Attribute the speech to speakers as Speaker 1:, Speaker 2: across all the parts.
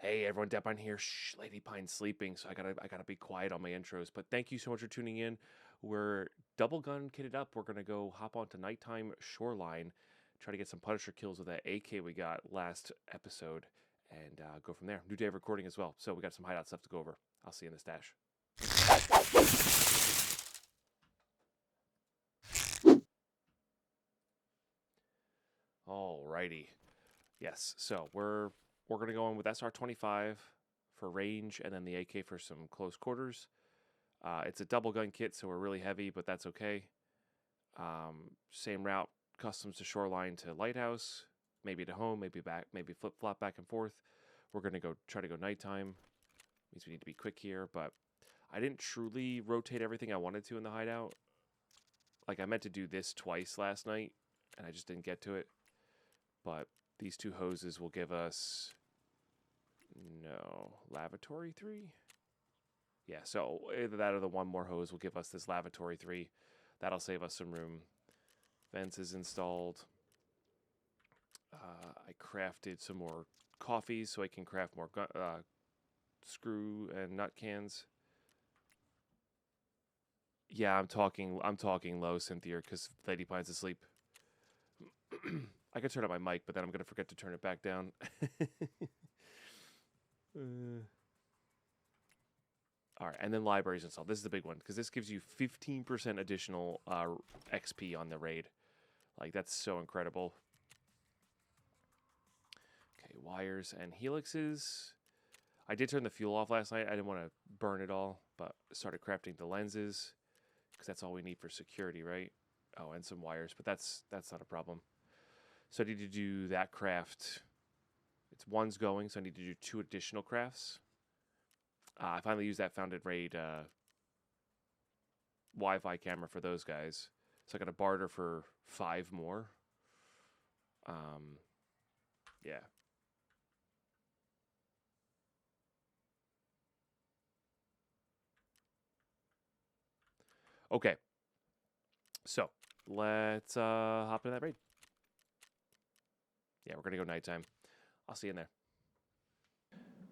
Speaker 1: Hey everyone, Deadpine here. Shh, Lady Pine's sleeping, so I gotta be quiet on my intros. But thank you so much for tuning in. We're double gun kitted up. We're gonna go hop onto nighttime shoreline, try to get some Punisher kills with that AK we got last episode, and go from there. New day of recording as well, so we got some hideout stuff to go over. I'll see you in the stash. Alrighty. Yes, so we're gonna go in with SR-25 for range, and then the AK for some close quarters. It's a double gun kit, so we're really heavy, but that's okay. Same route, customs to shoreline to lighthouse, maybe to home, maybe back, maybe flip flop back and forth. We're gonna try to go nighttime. Means we need to be quick here, but I didn't truly rotate everything I wanted to in the hideout. Like I meant to do this twice last night, and I just didn't get to it. But these two hoses will give us lavatory 3. Yeah, so either that or the one more hose will give us this lavatory 3. That'll save us some room. Vents is installed. I crafted some more coffees so I can craft more screw and nut cans. Yeah, I'm talking low, Cynthia, because Lady Pine's asleep. I could turn up my mic, but then I'm gonna forget to turn it back down. All right, and then libraries installed. This is the big one because this gives you 15% additional XP on the raid. Like, that's so incredible. Okay, wires and helixes. I did turn the fuel off last night. I didn't want to burn it all, but started crafting the lenses because that's all we need for security, right? Oh, and some wires, but that's not a problem. So I need to do that craft. It's one's going, so I need to do 2 additional crafts. I finally used that Founded Raid Wi-Fi camera for those guys. So I got a barter for 5 more. Yeah. Okay. So let's hop into that raid. Yeah, we're gonna go nighttime. I'll see you in there.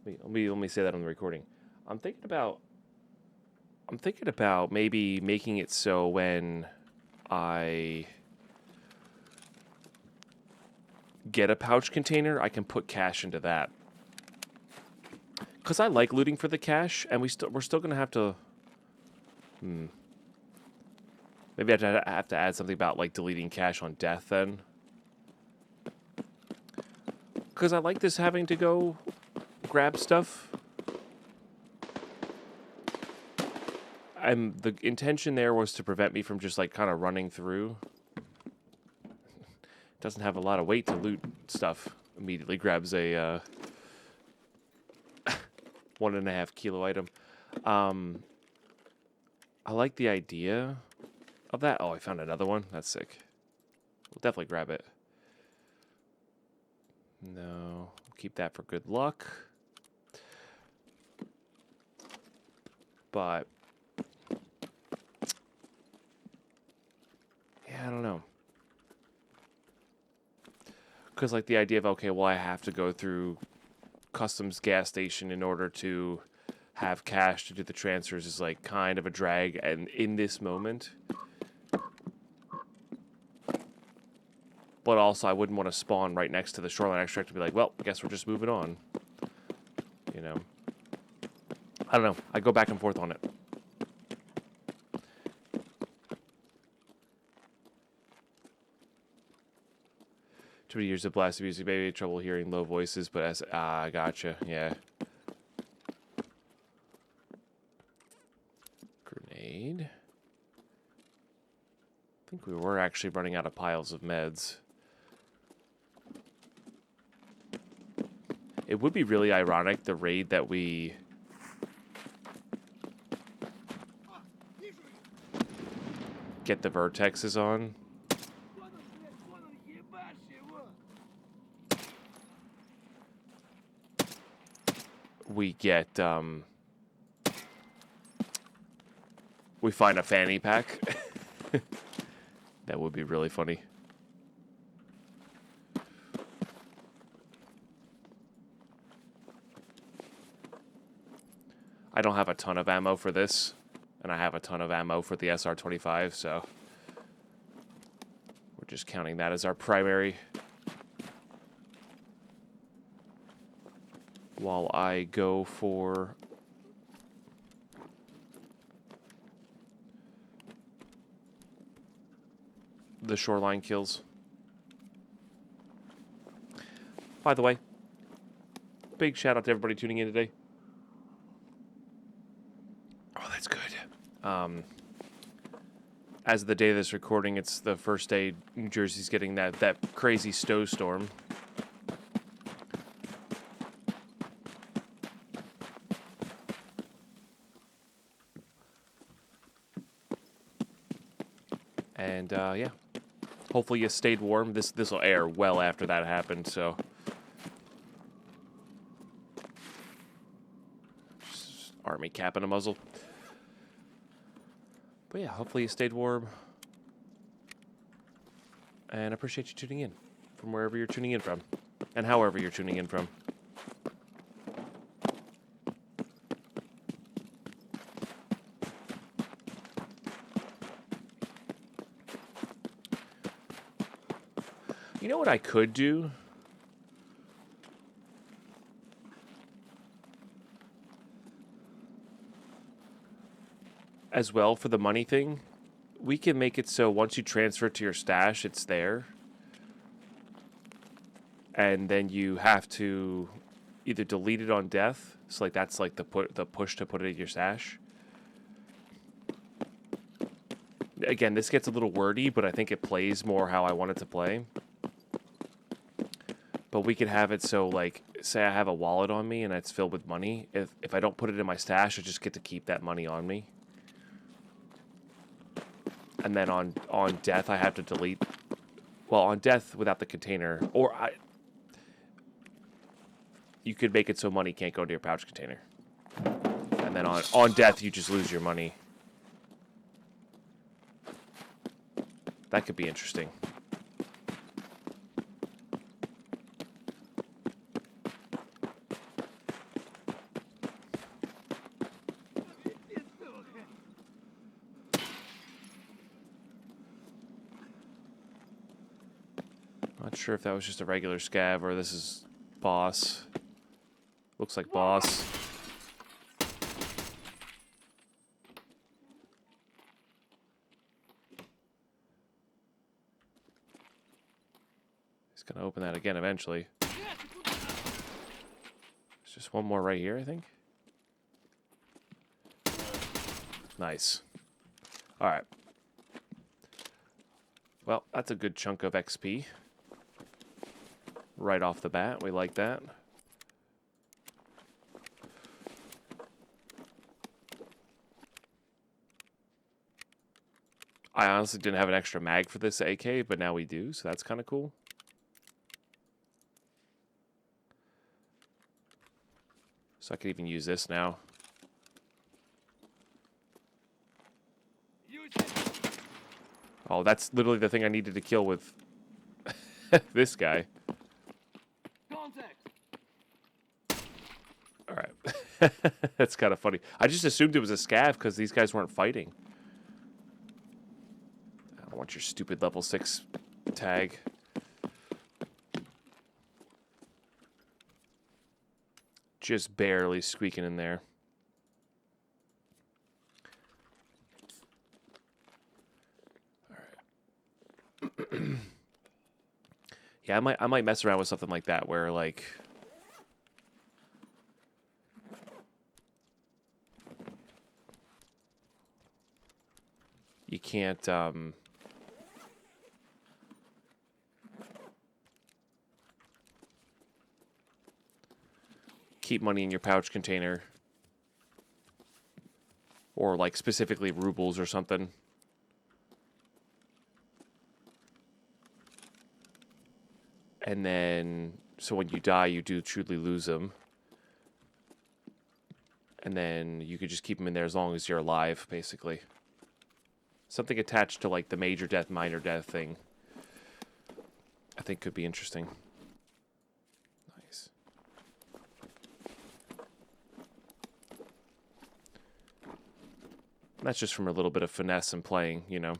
Speaker 1: Let me say that on the recording. I'm thinking about maybe making it so when I get a pouch container, I can put cash into that. Cause I like looting for the cash, and we're still gonna have to. Maybe I have to add something about like deleting cache on death then. Cause I like this having to go grab stuff. The intention there was to prevent me from just like kind of running through. Doesn't have a lot of weight to loot stuff. Immediately grabs a 1.5 kilo item. I like the idea of that. Oh, I found another one. That's sick. We'll definitely grab it. No, keep that for good luck. But yeah, I don't know. Because like the idea of, okay, well, I have to go through customs gas station in order to have cash to do the transfers is like kind of a drag. And in this moment, but also I wouldn't want to spawn right next to the shoreline extract to be like, well, I guess we're just moving on. You know, I don't know. I go back and forth on it. Too many years of blasted music, maybe trouble hearing low voices, but as gotcha, yeah. Grenade. I think we were actually running out of piles of meds. It would be really ironic, the raid that we get the vertexes on. We get, we find a fanny pack. That would be really funny. I don't have a ton of ammo for this, and I have a ton of ammo for the SR-25, so we're just counting that as our primary. While I go for the shoreline kills. By the way, big shout out to everybody tuning in today. Oh, that's good. As of the day of this recording, it's the first day New Jersey's getting that crazy snowstorm. And yeah, hopefully you stayed warm. This will air well after that happened, so just army cap and a muzzle. But yeah, hopefully you stayed warm. And I appreciate you tuning in from wherever you're tuning in from. And however you're tuning in from. You know what I could do? As well, for the money thing, we can make it so once you transfer it to your stash, it's there. And then you have to either delete it on death, so like that's like the push to put it in your stash. Again, this gets a little wordy, but I think it plays more how I want it to play. But we could have it so, like, say I have a wallet on me and it's filled with money. If I don't put it in my stash, I just get to keep that money on me. And then on death, I have to delete. Well, on death without the container, or you could make it so money can't go into your pouch container. And then on death, you just lose your money. That could be interesting. Not sure if that was just a regular scav or this is boss. Looks like boss. He's gonna open that again eventually. There's just one more right here, I think. Nice. Alright. Well, that's a good chunk of XP. Right off the bat, we like that. I honestly didn't have an extra mag for this AK, but now we do, so that's kind of cool. So I could even use this now. Oh, that's literally the thing I needed to kill with this guy. Alright. That's kind of funny. I just assumed it was a scav because these guys weren't fighting. I don't want your stupid level 6 tag. Just barely squeaking in there. Alright. Yeah, I might mess around with something like that where like you can't keep money in your pouch container, or like specifically rubles or something. And then, so when you die, you do truly lose them. And then you could just keep them in there as long as you're alive, basically. Something attached to like the major death, minor death thing, I think could be interesting. Nice. That's just from a little bit of finesse and playing, you know.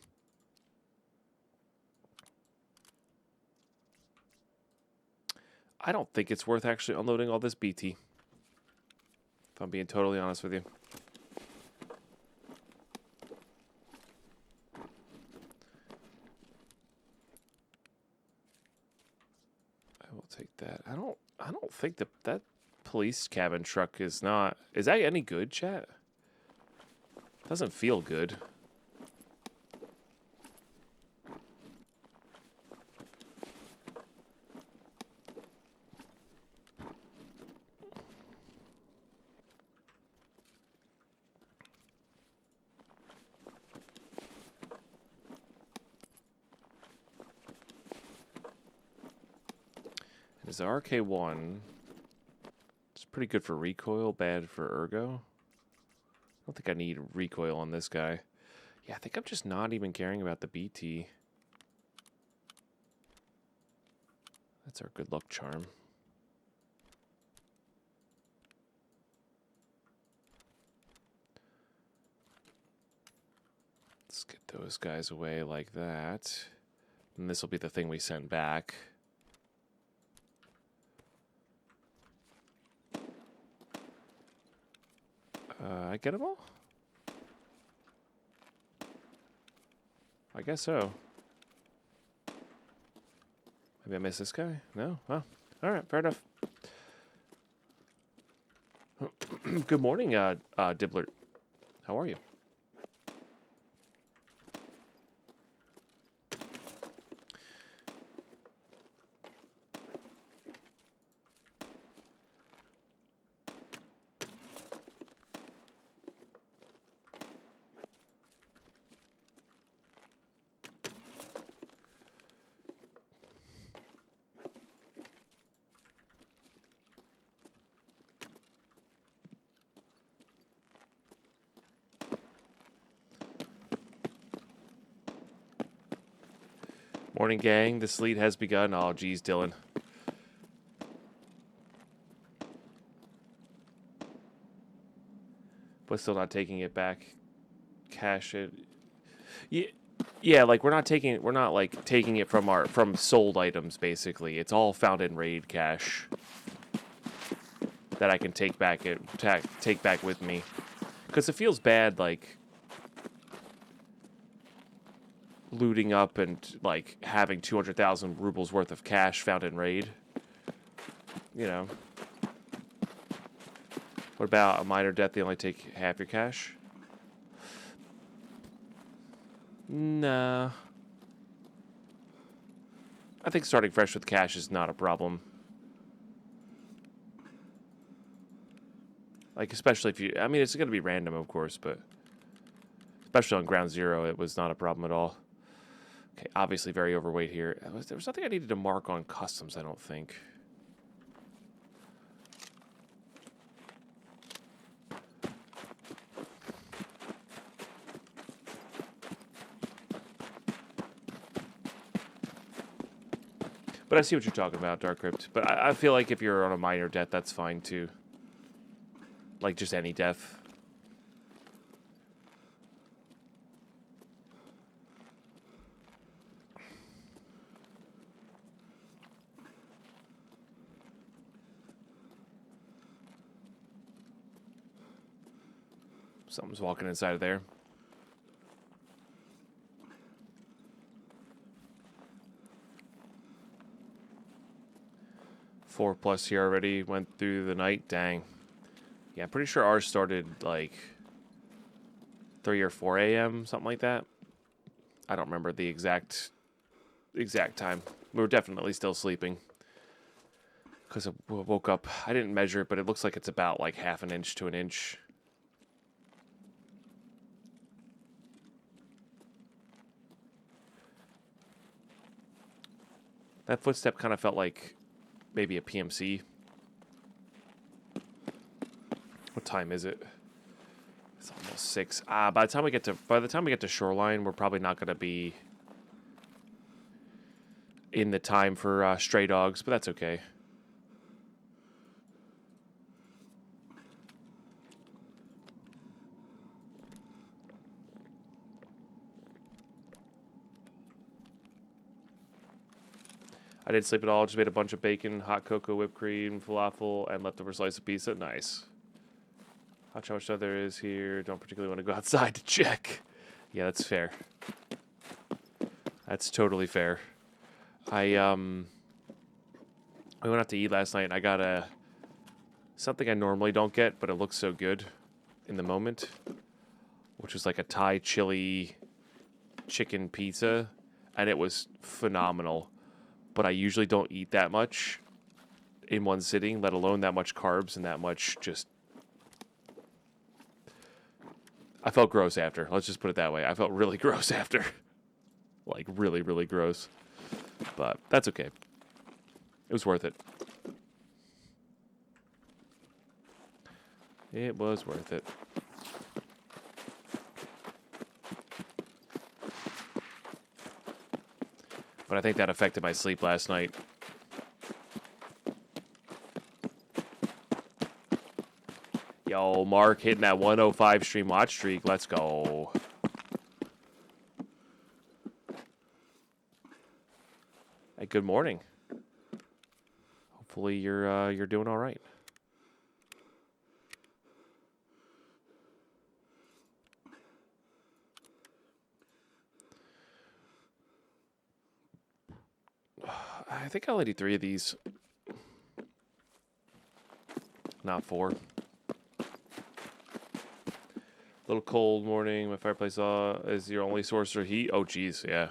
Speaker 1: I don't think it's worth actually unloading all this BT. If I'm being totally honest with you. I will take that. I don't think that police cabin truck is not... Is that any good, chat? Doesn't feel good. Is the RK1... It's pretty good for recoil, bad for ergo. I don't think I need recoil on this guy. Yeah, I think I'm just not even caring about the BT. That's our good luck charm. Let's get those guys away like that. And this will be the thing we send back. I get them all? I guess so. Maybe I missed this guy? No? Well, alright, fair enough. Good morning, Dibbler. How are you? Morning, gang. The sleet has begun. Oh, geez, Dylan. But still not taking it back. Cash it. Yeah, like we're not taking it. We're not like taking it from sold items. Basically, it's all found in raid cash that I can take back with me. Because it feels bad, like looting up and like having 200,000 rubles worth of cash found in raid. You know. What about a minor death? They only take half your cash? Nah. I think starting fresh with cash is not a problem. Like, especially if you... I mean, it's going to be random, of course, but... Especially on ground zero, it was not a problem at all. Okay, obviously very overweight here. There was nothing I needed to mark on customs, I don't think. But I see what you're talking about, Dark Crypt. But I feel like if you're on a minor death, that's fine, too. Like, just any death. Something's walking inside of there. Four plus here already. Went through the night. Dang. Yeah, I'm pretty sure ours started like 3 or 4 a.m. Something like that. I don't remember the exact time. We were definitely still sleeping. Because I woke up. I didn't measure it, but it looks like it's about like half an inch to an inch. That footstep kind of felt like maybe a PMC. What time is it? It's almost 6. By the time we get to Shoreline, we're probably not going to be in the time for stray dogs, but that's okay. I didn't sleep at all. Just made a bunch of bacon, hot cocoa, whipped cream, falafel, and leftover slice of pizza. Nice. How much snow there is here. Don't particularly want to go outside to check. Yeah, that's fair. That's totally fair. We went out to eat last night, and I got something I normally don't get, but it looks so good in the moment, which was like a Thai chili chicken pizza, and it was phenomenal. But I usually don't eat that much in one sitting, let alone that much carbs and that much just... I felt gross after. Let's just put it that way. I felt really gross after. Like, really, really gross. But that's okay. It was worth it. It was worth it. But I think that affected my sleep last night. Yo, Mark hitting that 105 stream watch streak. Let's go. Hey, good morning. Hopefully you're doing all right. I think I only do 3 of these. Not 4. Little cold morning. My fireplace is your only source of heat. Oh, geez, yeah.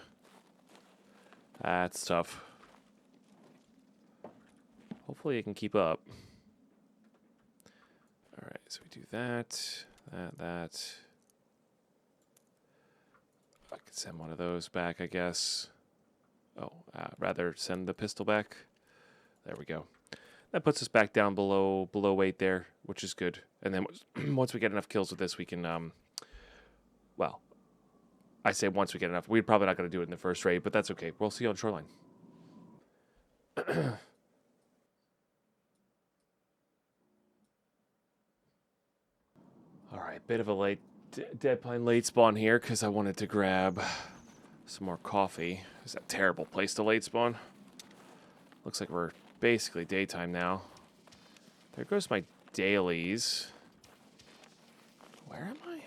Speaker 1: That's tough. Hopefully it can keep up. All right, so we do that. I could send one of those back, I guess. Oh, rather send the pistol back. There we go. That puts us back down below weight there, which is good. And then once we get enough kills with this, we can, well, I say once we get enough. We're probably not going to do it in the first raid, but that's okay. We'll see you on Shoreline. All right, bit of a late Deadpine late spawn here because I wanted to grab some more coffee. It's a terrible place to late spawn. Looks like we're basically daytime now. There goes my dailies. Where am I?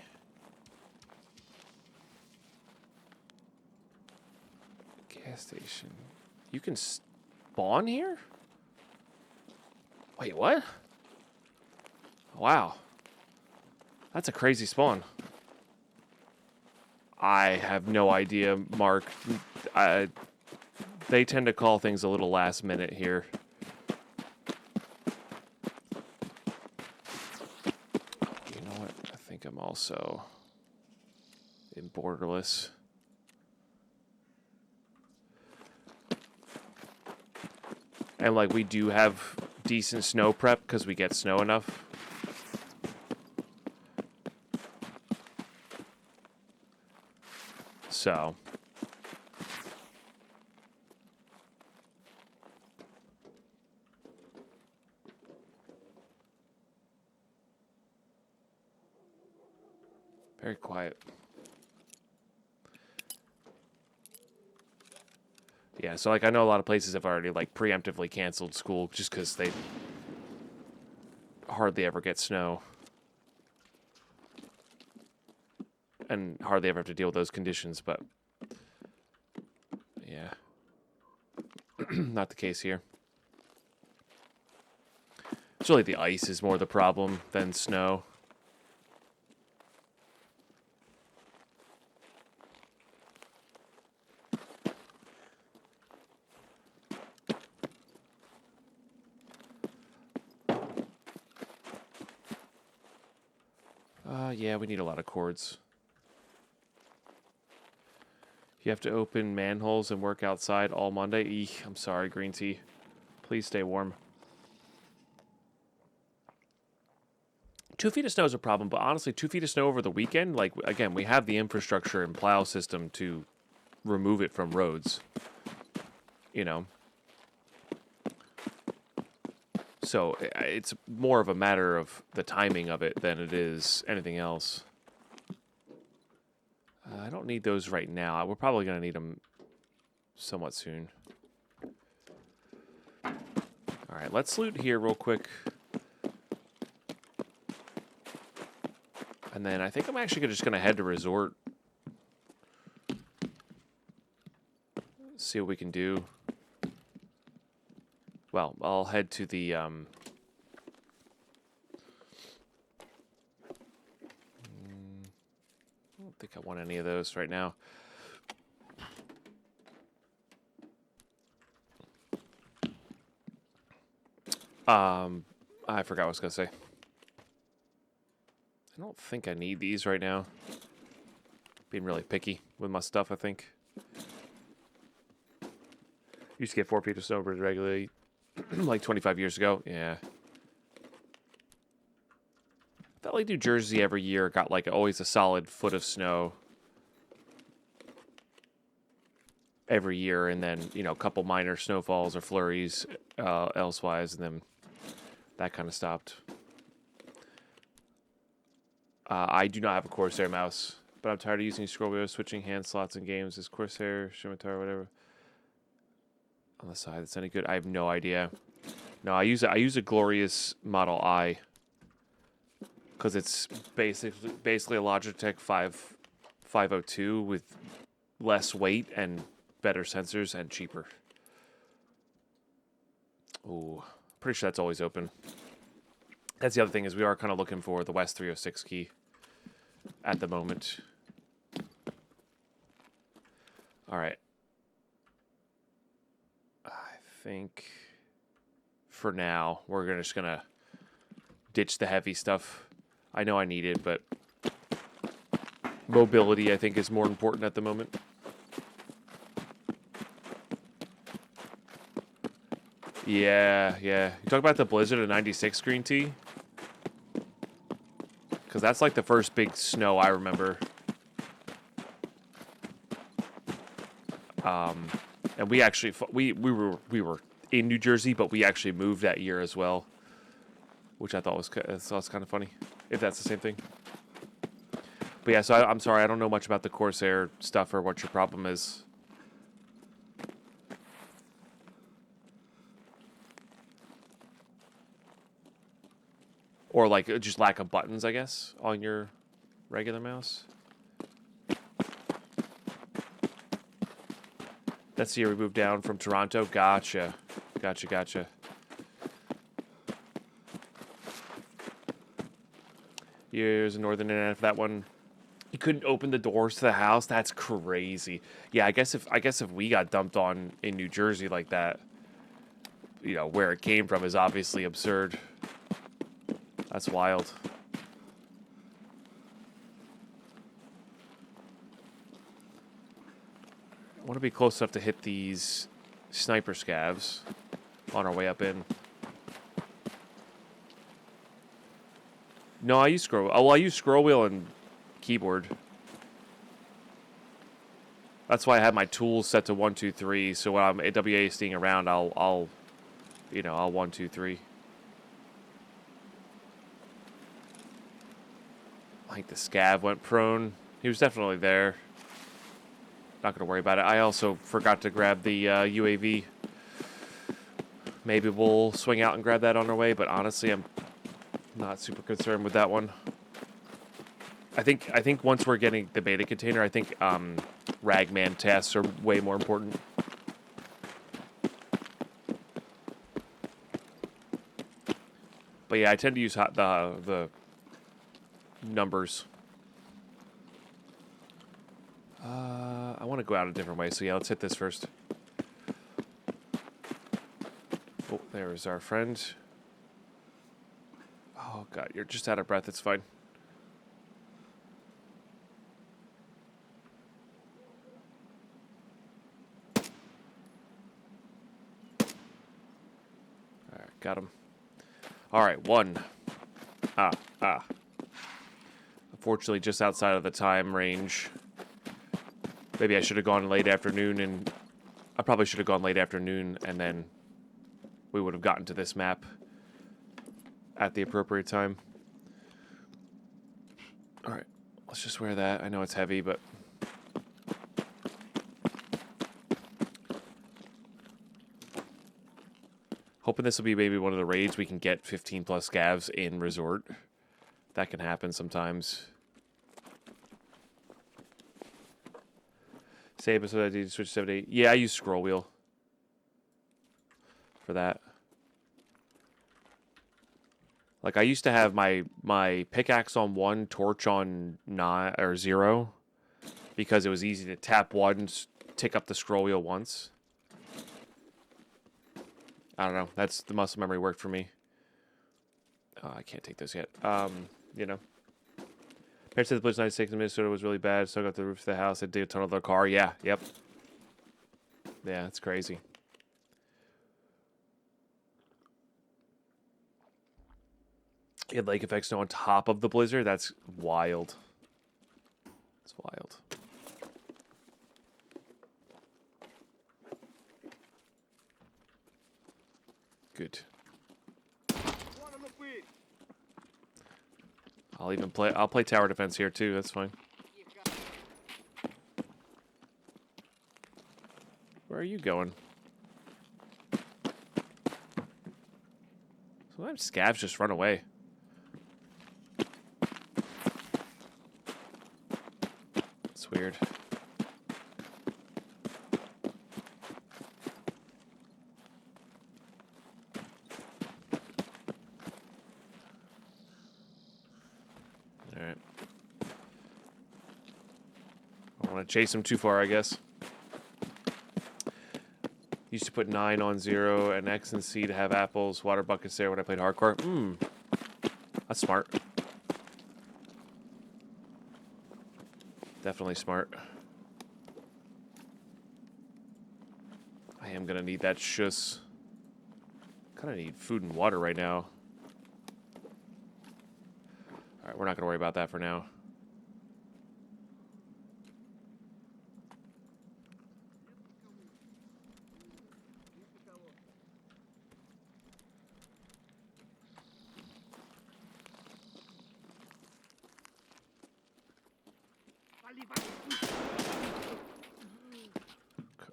Speaker 1: Gas station. You can spawn here? Wait, what? Wow. That's a crazy spawn. I have no idea, Mark. They tend to call things a little last minute here. You know what? I think I'm also in borderless. And like we do have decent snow prep because we get snow enough. So very quiet. Yeah, so like I know a lot of places have already like preemptively canceled school just because they hardly ever get snow. And hardly ever have to deal with those conditions, but yeah, not the case here. It's really the ice is more the problem than snow. Yeah, we need a lot of cords. You have to open manholes and work outside all Monday. Eek, I'm sorry, green tea. Please stay warm. 2 feet of snow is a problem, but honestly, 2 feet of snow over the weekend, like, again, we have the infrastructure and plow system to remove it from roads. You know? So it's more of a matter of the timing of it than it is anything else. I don't need those right now. We're probably going to need them somewhat soon. All right, let's loot here real quick. And then I think I'm actually just going to head to Resort. See what we can do. Well, I'll head to the... I don't think I want any of those right now. I forgot what I was going to say. I don't think I need these right now. Being really picky with my stuff, I think. Used to get 4 feet of snow pretty regularly, like 25 years ago. Yeah. Felt like New Jersey every year got like always a solid foot of snow. Every year, and then, you know, a couple minor snowfalls or flurries elsewise, and then that kind of stopped. I do not have a Corsair mouse, but I'm tired of using scroll wheels, switching hand slots in games. Is Corsair, Scimitar, whatever on the side that's any good? I have no idea. No, I use a Glorious Model I because it's basically a Logitech 502 with less weight and better sensors and cheaper. Ooh, pretty sure that's always open. That's the other thing, is we are kind of looking for the West 306 key at the moment. All right. I think for now we're just gonna ditch the heavy stuff. I know I need it, but mobility I think is more important at the moment. Yeah. You talk about the blizzard of 96 green tea? Because that's like the first big snow I remember. And we actually, we were in New Jersey, but we actually moved that year as well. Which I thought was kind of funny, if that's the same thing. But yeah, so I'm sorry, I don't know much about the Corsair stuff or what your problem is. Or like just lack of buttons, I guess, on your regular mouse. That's the year we moved down from Toronto. Gotcha. Here's a northern internet for that one. You couldn't open the doors to the house. That's crazy. Yeah, I guess if we got dumped on in New Jersey like that, you know, where it came from is obviously absurd. That's wild. I want to be close enough to hit these sniper scavs on our way up in. No, I use scroll. Oh, well, I use scroll wheel and keyboard. That's why I have my tools set to 1, 2, 3. So when I'm AWASDing around, I'll 1, 2, 3. I think the scav went prone. He was definitely there. Not going to worry about it. I also forgot to grab the UAV. Maybe we'll swing out and grab that on our way, but honestly, I'm not super concerned with that one. I think once we're getting the beta container, I think Ragman tasks are way more important. But yeah, I tend to use the numbers. I want to go out a different way, so yeah, let's hit this first. Oh, there's our friend. Oh god, you're just out of breath, it's fine. Alright, got him. Alright, 1. Unfortunately, just outside of the time range. Maybe I should have gone late afternoon, and I probably should have gone late afternoon, and then we would have gotten to this map at the appropriate time. All right, let's just wear that. I know it's heavy, but Hoping this will be maybe one of the raids we can get 15 plus scavs in resort. That can happen sometimes. Say episode ID to switch 78. Yeah, I use scroll wheel for that. Like I used to have my pickaxe on 1, torch on 9 or 0, because it was easy to tap 1, tick up the scroll wheel once. I don't know. That's the muscle memory worked for me. Oh, I can't take this yet. You know. Compared to the Blizzard 96 in Minnesota was really bad. So I got the roof of the house. I dig a tunnel of their car. Yeah, yep. Yeah, it's crazy. You had lake effect snow on top of the blizzard. That's wild. It's wild. Good. I'll play tower defense here too, that's fine. Where are you going? Sometimes scavs just run away. It's weird. Alright. I don't want to chase him too far, I guess. Used to put 9 on 0 and X and C to have apples, water buckets there when I played hardcore. That's smart. Definitely smart. I am gonna need that shuss. Kinda need food and water right now. Alright, we're not gonna worry about that for now.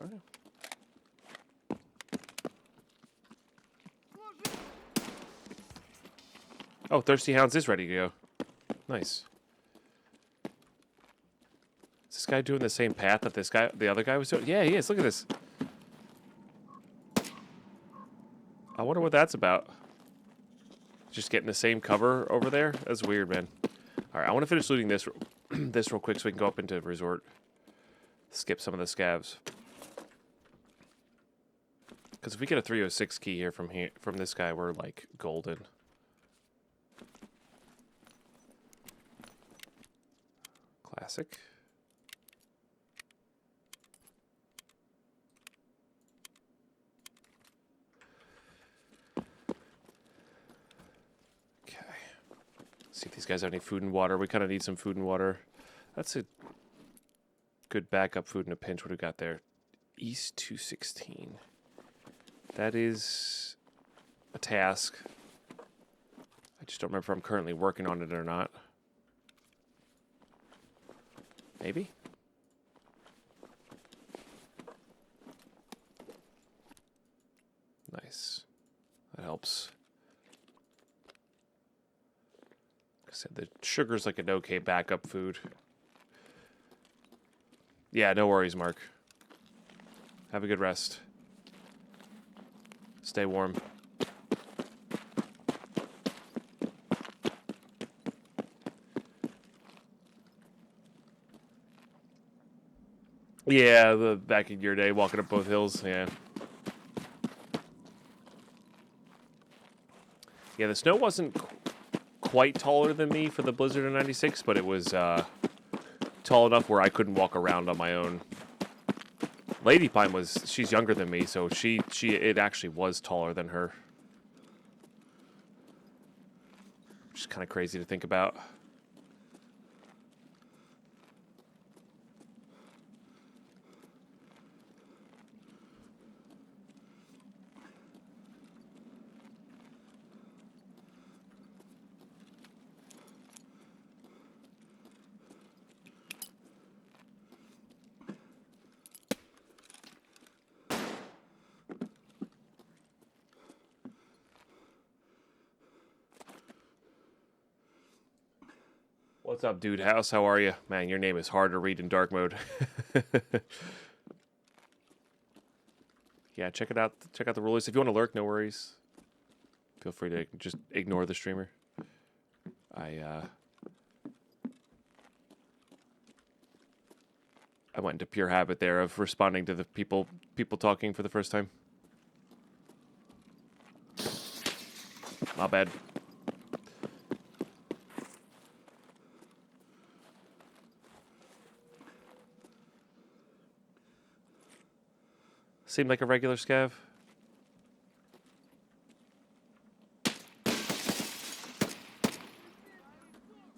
Speaker 1: Okay. Oh, Thirsty Hounds is ready to go. Nice. Is this guy doing the same path that the other guy was doing? Yeah, he is. Look at this. I wonder what that's about. Just getting the same cover over there? That's weird, man. Alright, I want to finish looting this this real quick so we can go up into resort. Skip some of the scavs. Because if we get a 306 key here from this guy, we're like golden. Classic. Okay. See if these guys have any food and water. We kind of need some food and water. That's a good backup food in a pinch. What do we got there? East 216. That is a task. I just don't remember if I'm currently working on it or not. Maybe? Nice. That helps. Like I said, the sugar's like an okay backup food. Yeah, no worries, Mark. Have a good rest. Stay warm. Yeah, the back in your day, walking up both hills, yeah. Yeah, the snow wasn't quite taller than me for the Blizzard in 96, but it was tall enough where I couldn't walk around on my own. Deadpine she's younger than me, so it actually was taller than her. Which is kind of crazy to think about. What's up, dude? House, how are you? Man, your name is hard to read in dark mode. Yeah, check it out. Check out the rulers. If you want to lurk, no worries. Feel free to just ignore the streamer. I went into pure habit there of responding to the people talking for the first time. My bad. Seemed like a regular scav.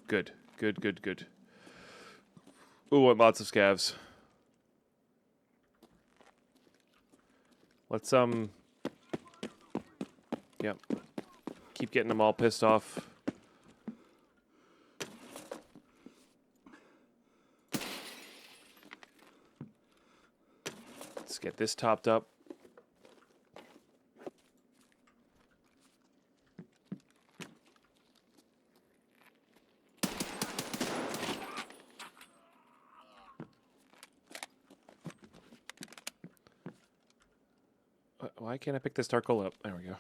Speaker 1: Good. Good, good, good. Ooh, and lots of scavs. Let's, yep. Keep getting them all pissed off. Let's get this topped up. Why can't I pick this charcoal up? There we go.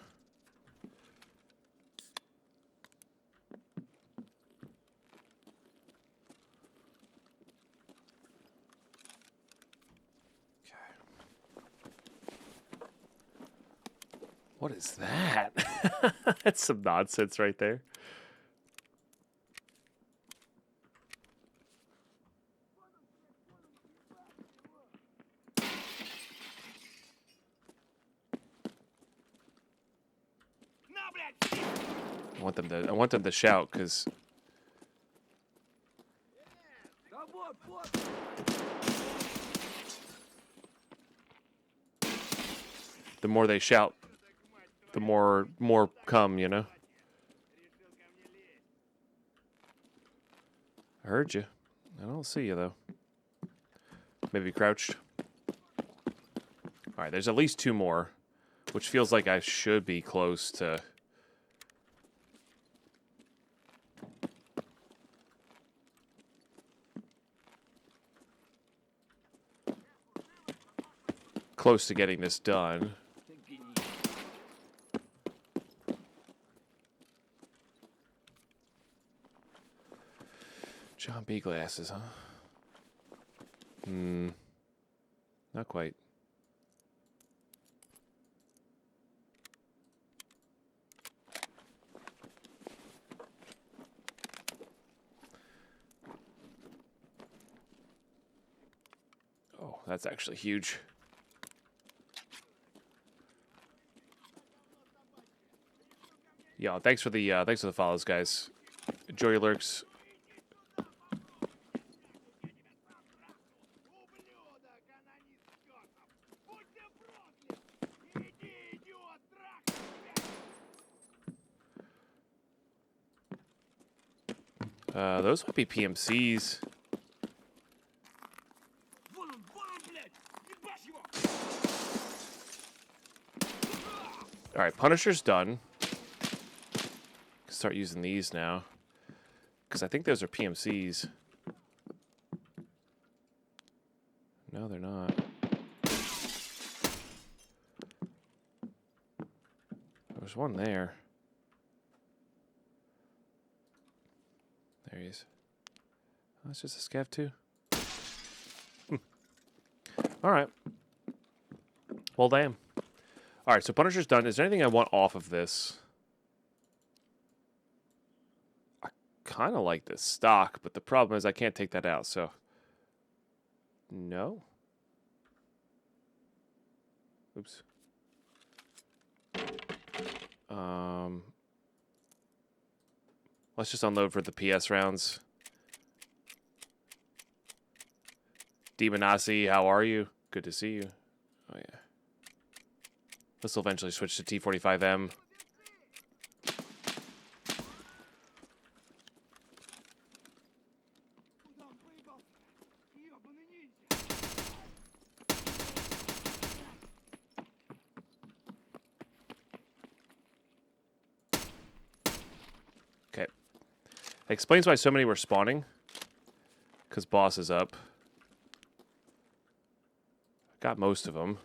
Speaker 1: What is that? That's some nonsense right there. I want them to shout, because the more they shout, the more come, you know? I heard you. I don't see you, though. Maybe crouched. Alright, there's at least 2 more, which feels like I should be close to... close to getting this done. John B. glasses, huh? Not quite. Oh, that's actually huge. Yeah, thanks for the follows, guys. Enjoy your lurks. Those might be PMCs. All right, Punisher's done. Start using these now, because I think those are PMCs. No, they're not. There's one there. There he is. Oh, that's just a scav too. All right. Well, damn. All right, so Punisher's done. Is there anything I want off of this? I kind of like this stock, but the problem is I can't take that out, so... No. Oops. Let's just unload for the PS rounds. Demonasi, how are you? Good to see you. Oh, yeah. This will eventually switch to T45M. Explains why so many were spawning. Because boss is up. Got most of them.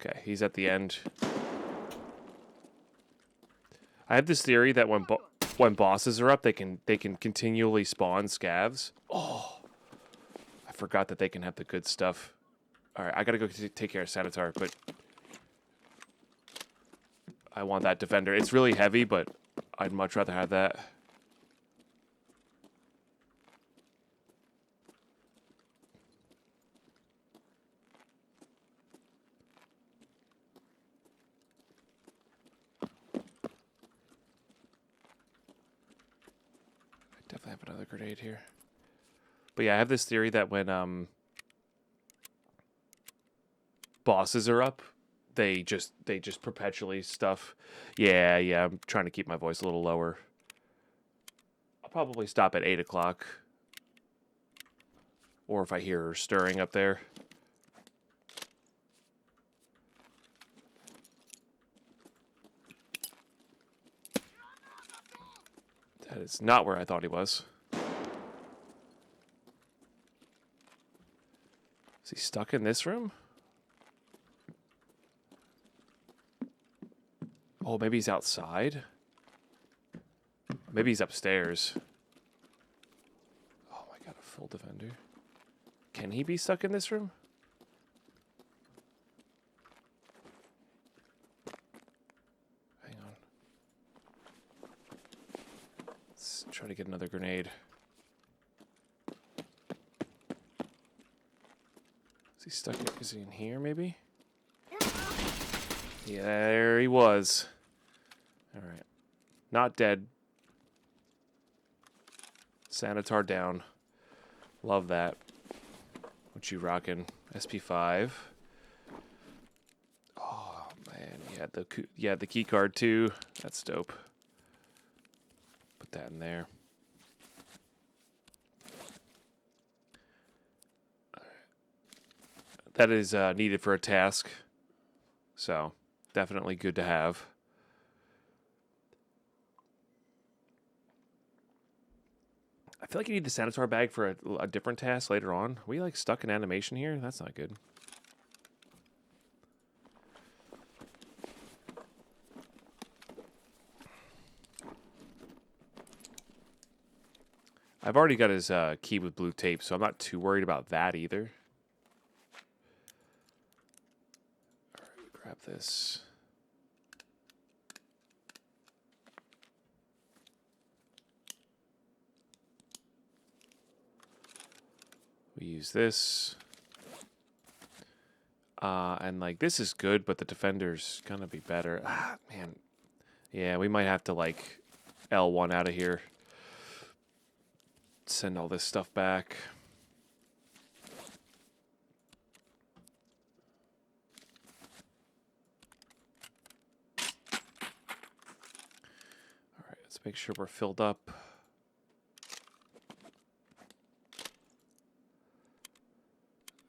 Speaker 1: Okay, he's at the end. I have this theory that when bosses are up, they can continually spawn scavs. Oh, I forgot that they can have the good stuff. All right, I gotta go take care of Sanitar, but I want that defender. It's really heavy, but I'd much rather have that. Definitely have another grenade here. But yeah, I have this theory that when bosses are up, they just perpetually stuff. Yeah, I'm trying to keep my voice a little lower. I'll probably stop at 8 o'clock. Or if I hear her stirring up there. That is not where I thought he was. Is he stuck in this room? Oh, maybe he's outside? Maybe he's upstairs. Oh my god, a full defender. Can he be stuck in this room? Hang on. Let's try to get another grenade. Is he stuck? Is he in here, maybe? Yeah, there he was. Alright. Not dead. Sanitar down. Love that. What you rocking? SP5. Oh man, the key card too. That's dope. Put that in there. That is needed for a task. So, definitely good to have. I feel like you need the Sanitar bag for a different task later on. Are we like stuck in animation here? That's not good. I've already got his key with blue tape, so I'm not too worried about that either. Alright, grab this. We use this. And like this is good, but the defender's gonna be better. Ah, man. Yeah, we might have to like L1 out of here. Send all this stuff back. Alright, let's make sure we're filled up.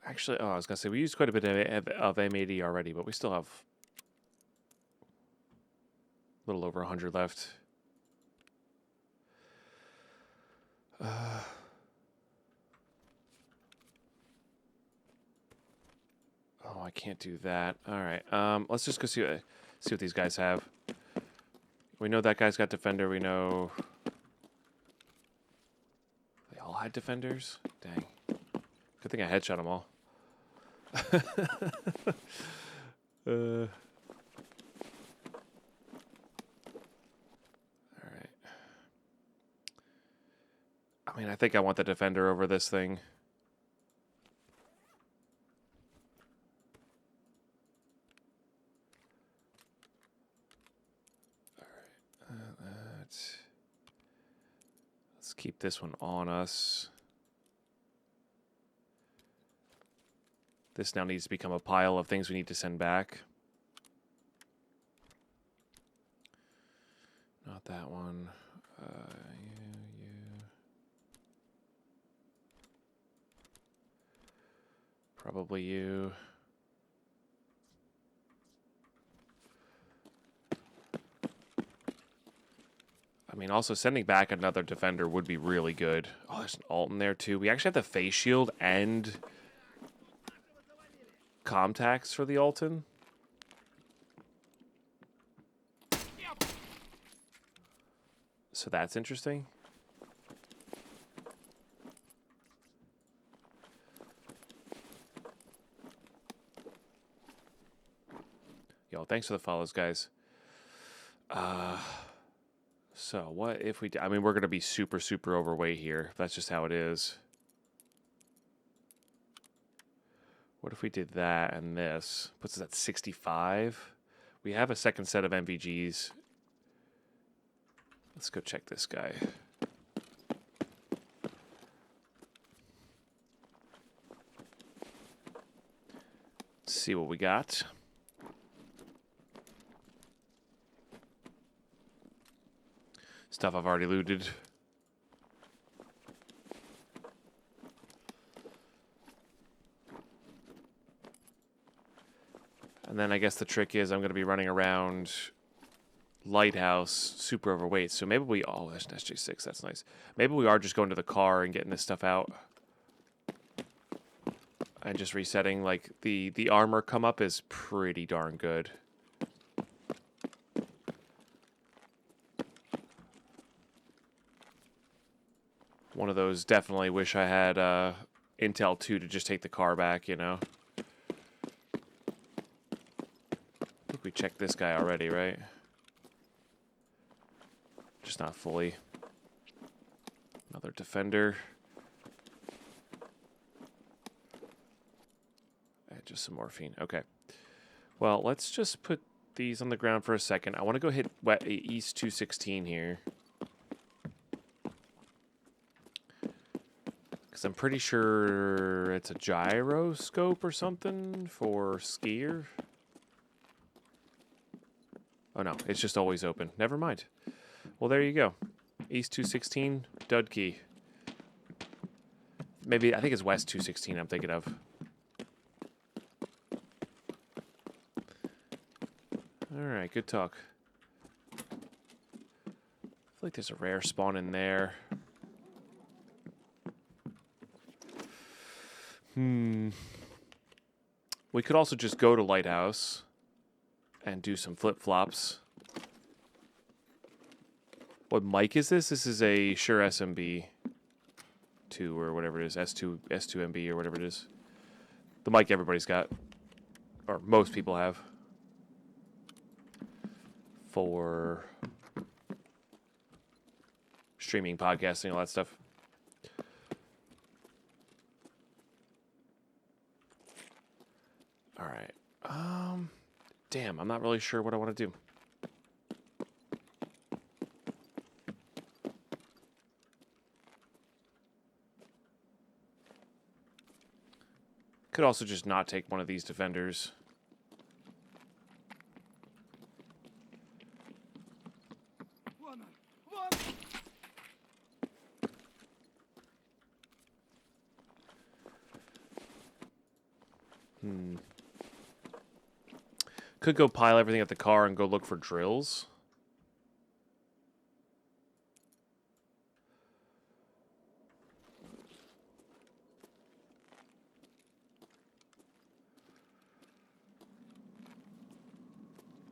Speaker 1: Actually, I was going to say, we used quite a bit of M80 already, but we still have a little over 100 left. Oh, I can't do that. All right, let's just go see what these guys have. We know that guy's got defender. We know they all had defenders. Dang, good thing I headshot them all. Alright. I mean, I think I want the defender over this thing. Alright. Let's keep this one on us. This now needs to become a pile of things we need to send back. Not that one. You. Probably you. mean, also sending back another defender would be really good. Oh, there's an ult in there too. We actually have the face shield and contacts for the Alton. So that's interesting. Yo, thanks for the follows, guys. So what if we... I mean, we're going to be super, super overweight here. That's just how it is. What if we did that and this? Puts us at 65. We have a second set of MVGs. Let's go check this guy. Let's see what we got. Stuff I've already looted. And then I guess the trick is I'm going to be running around Lighthouse super overweight. So maybe we... Oh, that's an SJ6. That's nice. Maybe we are just going to the car and getting this stuff out. And just resetting. Like, the armor come up is pretty darn good. One of those definitely wish I had Intel 2 to just take the car back, you know. I think we checked this guy already, right? Just not fully. Another defender. And just some morphine. Okay. Well, let's just put these on the ground for a second. I want to go hit East 216 here. Because I'm pretty sure it's a gyroscope or something for skier. Oh no, it's just always open. Never mind. Well, there you go. East 216, dud key. Maybe, I think it's West 216 I'm thinking of. Alright, good talk. I feel like there's a rare spawn in there. We could also just go to Lighthouse and do some flip-flops. What mic is this? This is a Shure SMB 2 or whatever it is. S2MB or whatever it is. The mic everybody's got. Or most people have. For streaming, podcasting, all that stuff. All right. Damn, I'm not really sure what I want to do. Could also just not take one of these defenders. Could go pile everything at the car and go look for drills.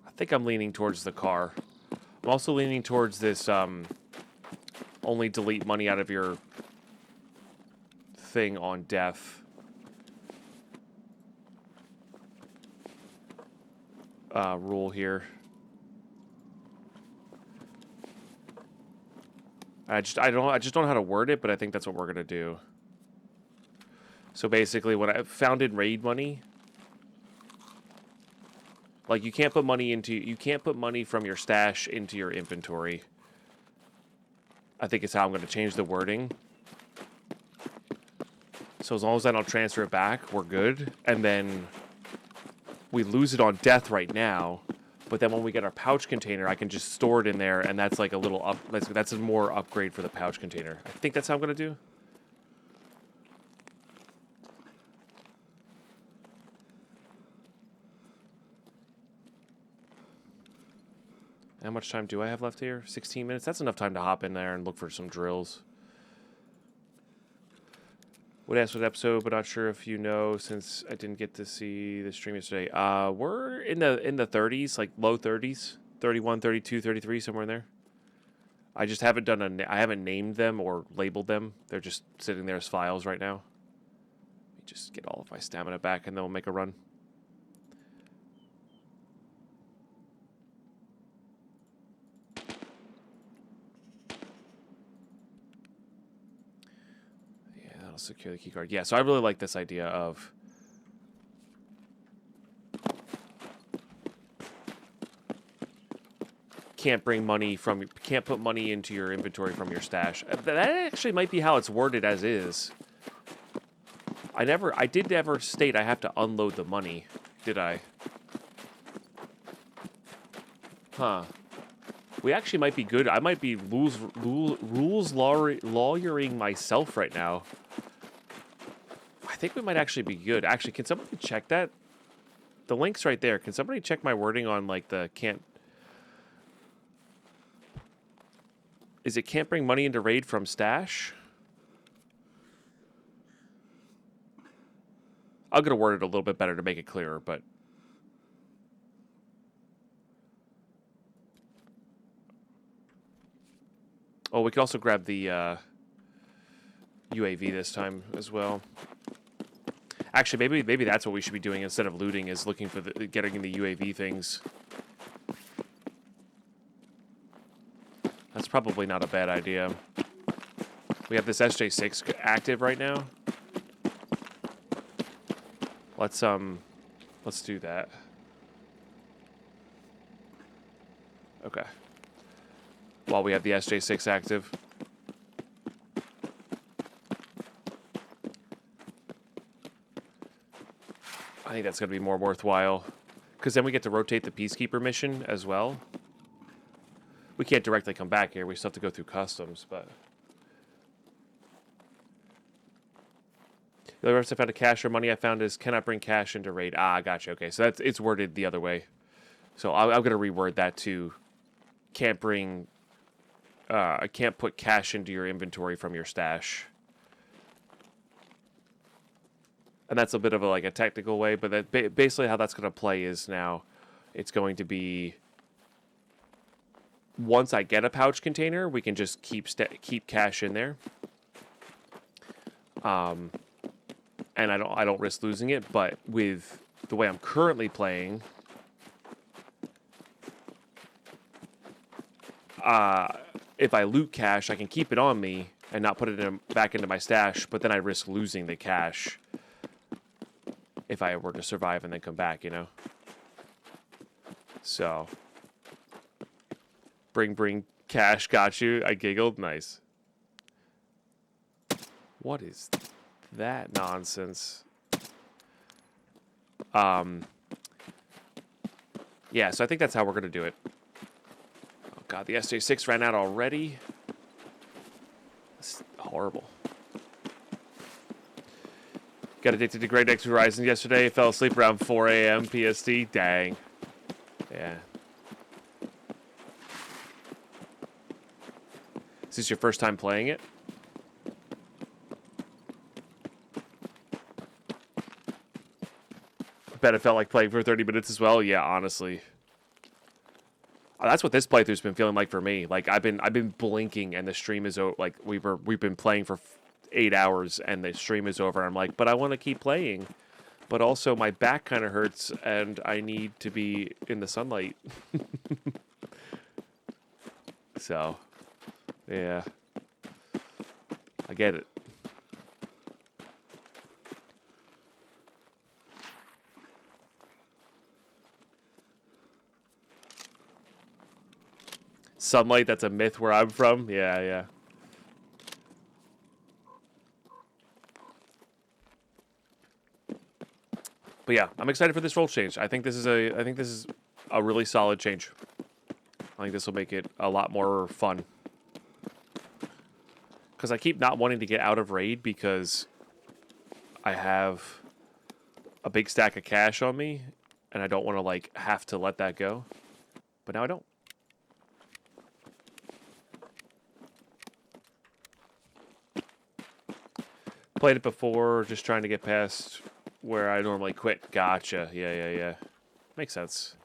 Speaker 1: I think I'm leaning towards the car. I'm also leaning towards this only delete money out of your thing on death. Rule here. I just don't know how to word it, but I think that's what we're gonna do. So basically, what I found in raid money, like you can't put money from your stash into your inventory. I think it's how I'm gonna change the wording. So as long as I don't transfer it back, we're good. And then we lose it on death right now, but then when we get our pouch container, I can just store it in there, and that's like a little up. That's a more upgrade for the pouch container. I think that's how I'm gonna do. How much time do I have left here? 16 minutes? That's enough time to hop in there and look for some drills. Would ask what episode, but not sure if you know since I didn't get to see the stream yesterday. We're in the 30s, like low 30s, 31, 32, 33, somewhere in there. I just haven't done I haven't named them or labeled them. They're just sitting there as files right now. Let me just get all of my stamina back and then we'll make a run. Secure the keycard. Yeah, so I really like this idea of can't put money into your inventory from your stash. That actually might be how it's worded as is. I did never state I have to unload the money, did I? Huh. We actually might be good. I might be rules lawyering myself right now. I think we might actually be good. Actually, can somebody check that? The link's right there. Can somebody check my wording on like the can't... Is it can't bring money into raid from stash? I'm going to word it a little bit better to make it clearer, but... Oh, we could also grab the UAV this time as well. Actually, maybe that's what we should be doing instead of looting, is looking for getting the UAV things. That's probably not a bad idea. We have this SJ6 active right now. Let's do that. Okay. While we have the SJ6 active. I think that's going to be more worthwhile. Because then we get to rotate the Peacekeeper mission as well. We can't directly come back here. We still have to go through customs, but... The other rest I found a cash or money I found is cannot bring cash into raid. Ah, gotcha. Okay, so it's worded the other way. So I'm going to reword that to can't bring... I can't put cash into your inventory from your stash. And that's a bit of a technical way, but that basically how that's going to play is now it's going to be once I get a pouch container, we can just keep cash in there. And I don't risk losing it, but with the way I'm currently playing, if I loot cash, I can keep it on me and not put it back into my stash, but then I risk losing the cash if I were to survive and then come back, you know? So, bring cash, got you. I giggled, nice. What is that nonsense? Yeah, so I think that's how we're going to do it. Oh god, the SJ6 ran out already. That's horrible. Got addicted to Great X Horizon yesterday. Fell asleep around 4 a.m. PST. Dang. Yeah. Is this your first time playing it? I bet it felt like playing for 30 minutes as well. Yeah, honestly. That's what this playthrough's been feeling like for me. Like I've been blinking and the stream is like we've been playing for 8 hours and the stream is over. I'm like, but I want to keep playing. But also my back kind of hurts and I need to be in the sunlight. So, yeah. I get it. Sunlight, that's a myth where I'm from. Yeah, yeah. But yeah, I'm excited for this role change. I think this is a really solid change. I think this will make it a lot more fun. Because I keep not wanting to get out of raid because I have a big stack of cash on me and I don't want to like have to let that go. But now I don't. Played it before, just trying to get past where I normally quit. Gotcha. Yeah. Makes sense.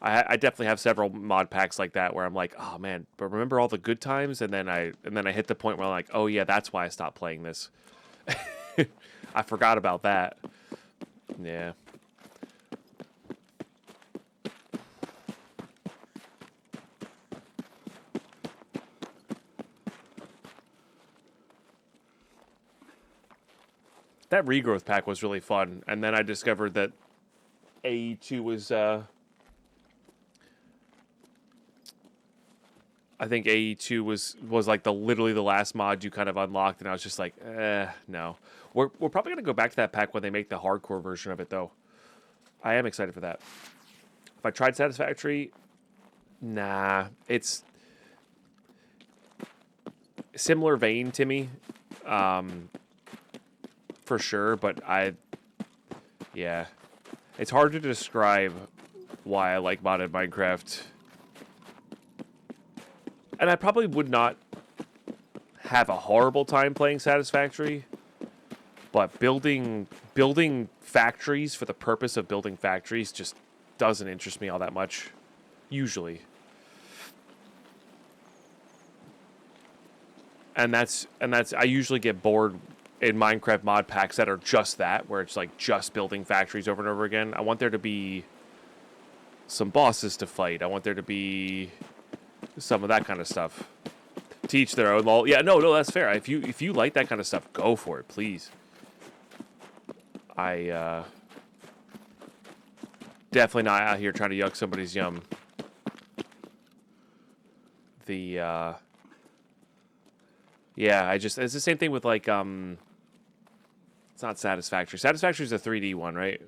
Speaker 1: I definitely have several mod packs like that where I'm like, oh man, but remember all the good times, and then I hit the point where I'm like, oh yeah, that's why I stopped playing this. I forgot about that. Yeah. That regrowth pack was really fun, and then I discovered that AE2 was I think AE2 was like literally the last mod you kind of unlocked, and I was just like, no. We're probably gonna go back to that pack when they make the hardcore version of it, though. I am excited for that. If I tried Satisfactory, nah, it's similar vein to me, for sure. But yeah, it's hard to describe why I like modded Minecraft. And I probably would not have a horrible time playing Satisfactory, but building factories for the purpose of building factories just doesn't interest me all that much, usually. And that's I usually get bored in Minecraft mod packs that are just that, where it's like just building factories over and over again. I want there to be some bosses to fight. I want there to be some of that kind of stuff. Teach their own law. Yeah, no, that's fair. If you like that kind of stuff, go for it, please. I definitely not out here trying to yuck somebody's yum. Yeah, it's the same thing with like it's not Satisfactory. Satisfactory is a 3D one, right?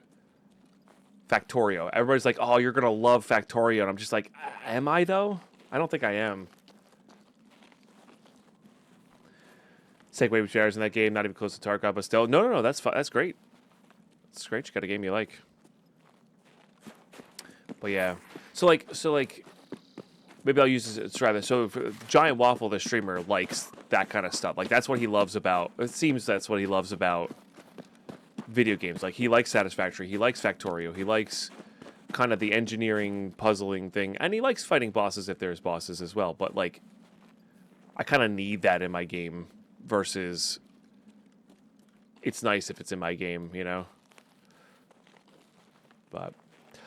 Speaker 1: Factorio. Everybody's like, "Oh, you're going to love Factorio." And I'm just like, "Am I though?" I don't think I am. Segue with shares in that game, not even close to Tarkov, but still. No, that's great. It's great. You got a game you like. But yeah. So like maybe I'll use this to try this. So Giant Waffle, the streamer, likes that kind of stuff. Like that's what he loves about. It seems that's what he loves about video games. Like he likes Satisfactory, he likes Factorio, he likes kind of the engineering puzzling thing, and he likes fighting bosses if there's bosses as well. But like, I kind of need that in my game versus it's nice if it's in my game, you know. But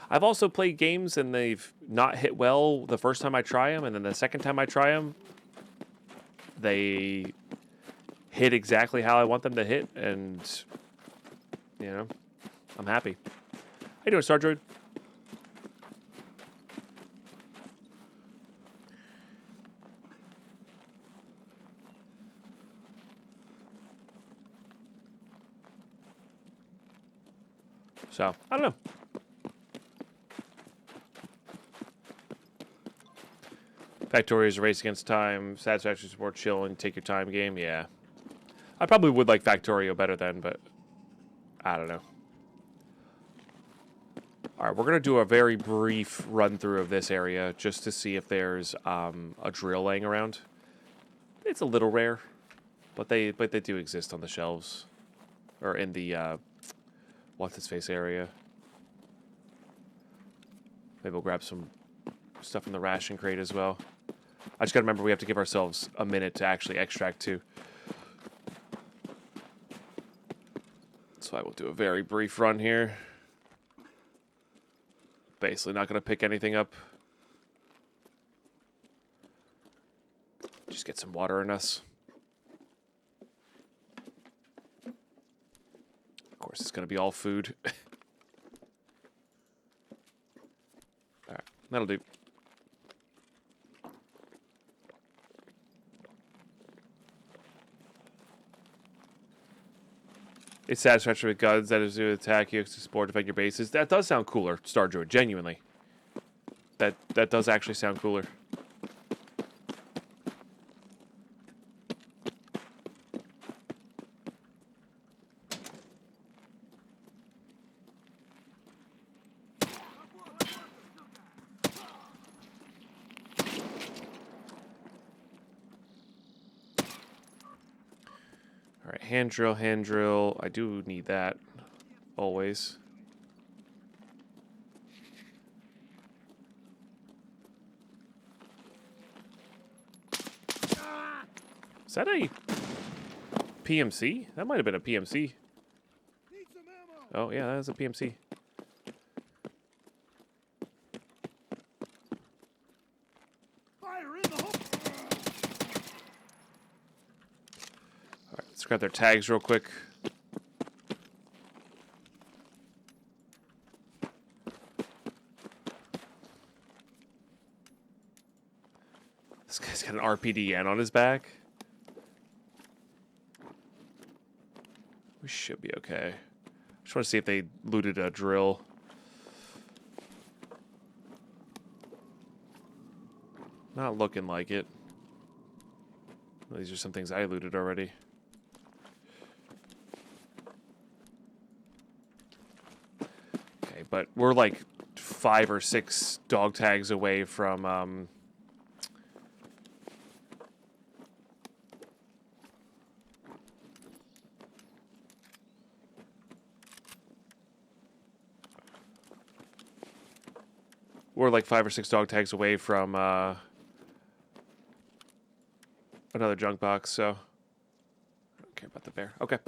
Speaker 1: I've also played games and they've not hit well the first time I try them, and then the second time I try them, they hit exactly how I want them to hit, and you know, I'm happy. How you doing, Star Droid? So, I don't know. Factorio is a race against time. Satisfactory is more chill and take your time game. Yeah. I probably would like Factorio better then, but I don't know. All right, we're going to do a very brief run through of this area just to see if there's a drill laying around. It's a little rare, but they do exist on the shelves or in the what's its face area. Maybe we'll grab some stuff from the ration crate as well. I just got to remember we have to give ourselves a minute to actually extract too. So I will do a very brief run here. Basically not going to pick anything up. Just get some water in us. Of course, it's going to be all food. All right, that'll do. It's satisfactory with guns that is to attack you, explore, defend your bases. That does sound cooler, Star Druid, genuinely. That does actually sound cooler. All right, hand drill, hand drill. I do need that always. Is that a PMC? That might have been a PMC. Oh, yeah, that is a PMC.
Speaker 2: Fire in the hole.
Speaker 1: All right, let's grab their tags real quick. This guy's got an RPDN on his back. We should be okay. Just want to see if they looted a drill. Not looking like it. These are some things I looted already. Okay, but we're like 5 or 6 dog tags away from we're like 5 or 6 dog tags away from another junk box, so I don't care about the bear. Okay.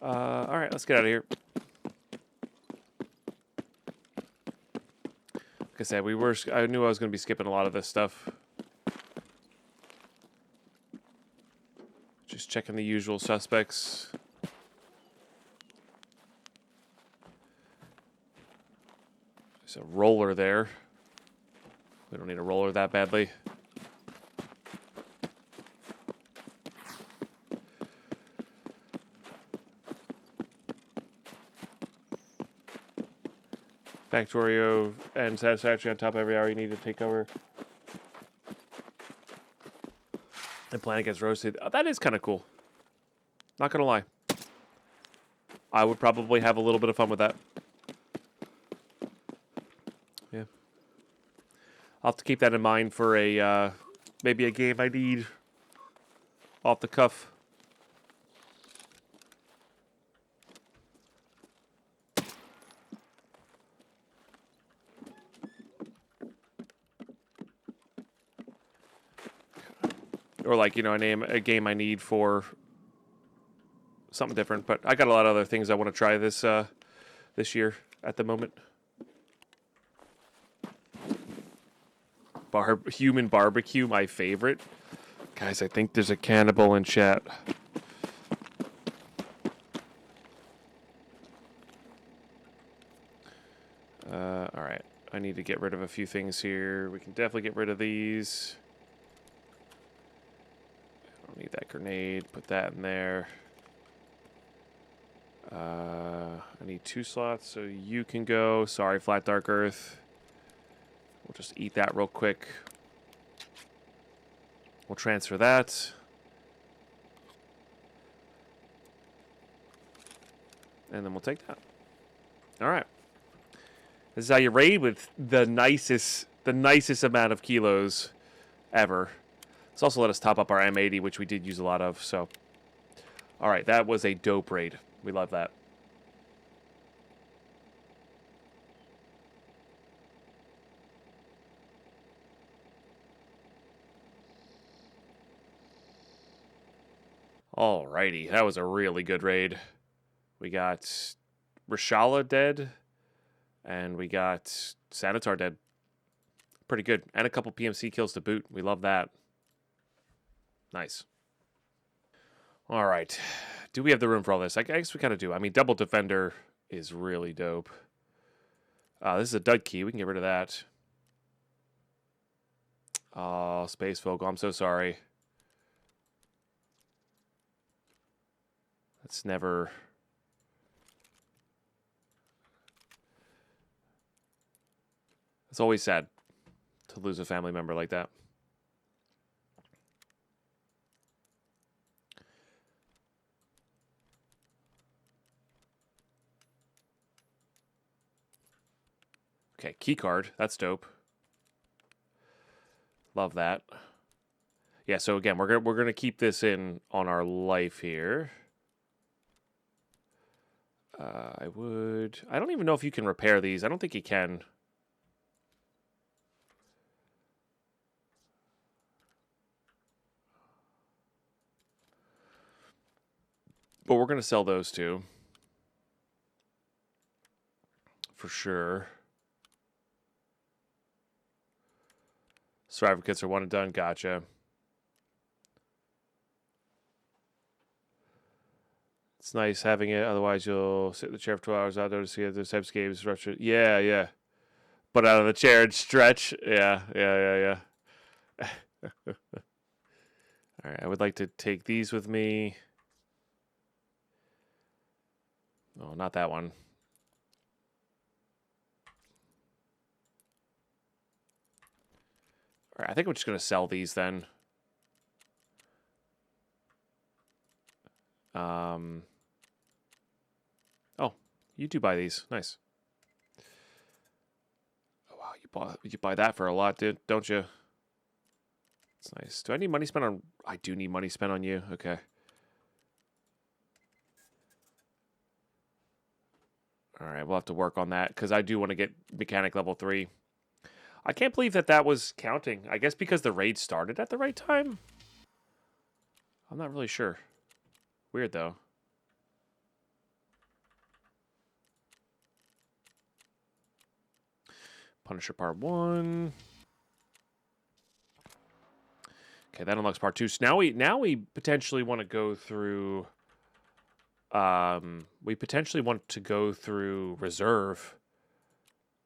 Speaker 1: All right, let's get out of here. Like I said, I knew I was going to be skipping a lot of this stuff. Just checking the usual suspects. There's a roller there. We don't need a roller that badly. Factorio and Satisfaction on top every hour you need to take over. And Planet gets roasted. Oh, that is kind of cool. Not going to lie. I would probably have a little bit of fun with that. Yeah. I'll have to keep that in mind for a maybe a game I need off the cuff. Or like, you know, a game I need for something different. But I got a lot of other things I want to try this year at the moment. Human barbecue, my favorite. Guys, I think there's a cannibal in chat. All right. I need to get rid of a few things here. We can definitely get rid of these. Need that grenade, put that in there. I need 2 slots, so you can go. Sorry, Flat Dark Earth. We'll just eat that real quick. We'll transfer that. And then we'll take that. All right. This is how you raid with the nicest amount of kilos ever. Let's also let us top up our M80, which we did use a lot of. So, all right, that was a dope raid. We love that. Alrighty, that was a really good raid. We got Reshala dead, and we got Sanitar dead. Pretty good. And a couple PMC kills to boot. We love that. Nice. All right. Do we have the room for all this? I guess we kind of do. I mean, Double Defender is really dope. This is a dud key. We can get rid of that. Oh, Space Vogel. I'm so sorry. That's never... It's always sad to lose a family member like that. Okay, key card. That's dope. Love that. Yeah, so again, we're gonna keep this in on our life here. I don't even know if you can repair these. I don't think you can. But we're going to sell those two. For sure. Survivor kits are one and done. Gotcha. It's nice having it. Otherwise, you'll sit in the chair for 12 hours out there to see those types of games. Yeah, yeah. But out of the chair and stretch. Yeah. All right. I would like to take these with me. Oh, not that one. All right. I think I'm just going to sell these then. Oh, you do buy these. Nice. Oh, wow, you buy that for a lot, dude, don't you? It's nice. Do I need money spent on... I do need money spent on you. Okay. All right, we'll have to work on that because I do want to get mechanic level 3. I can't believe that was counting. I guess because the raid started at the right time? I'm not really sure. Weird, though. Punisher Part 1. Okay, that unlocks Part 2. So now we potentially want to go through... we potentially want to go through Reserve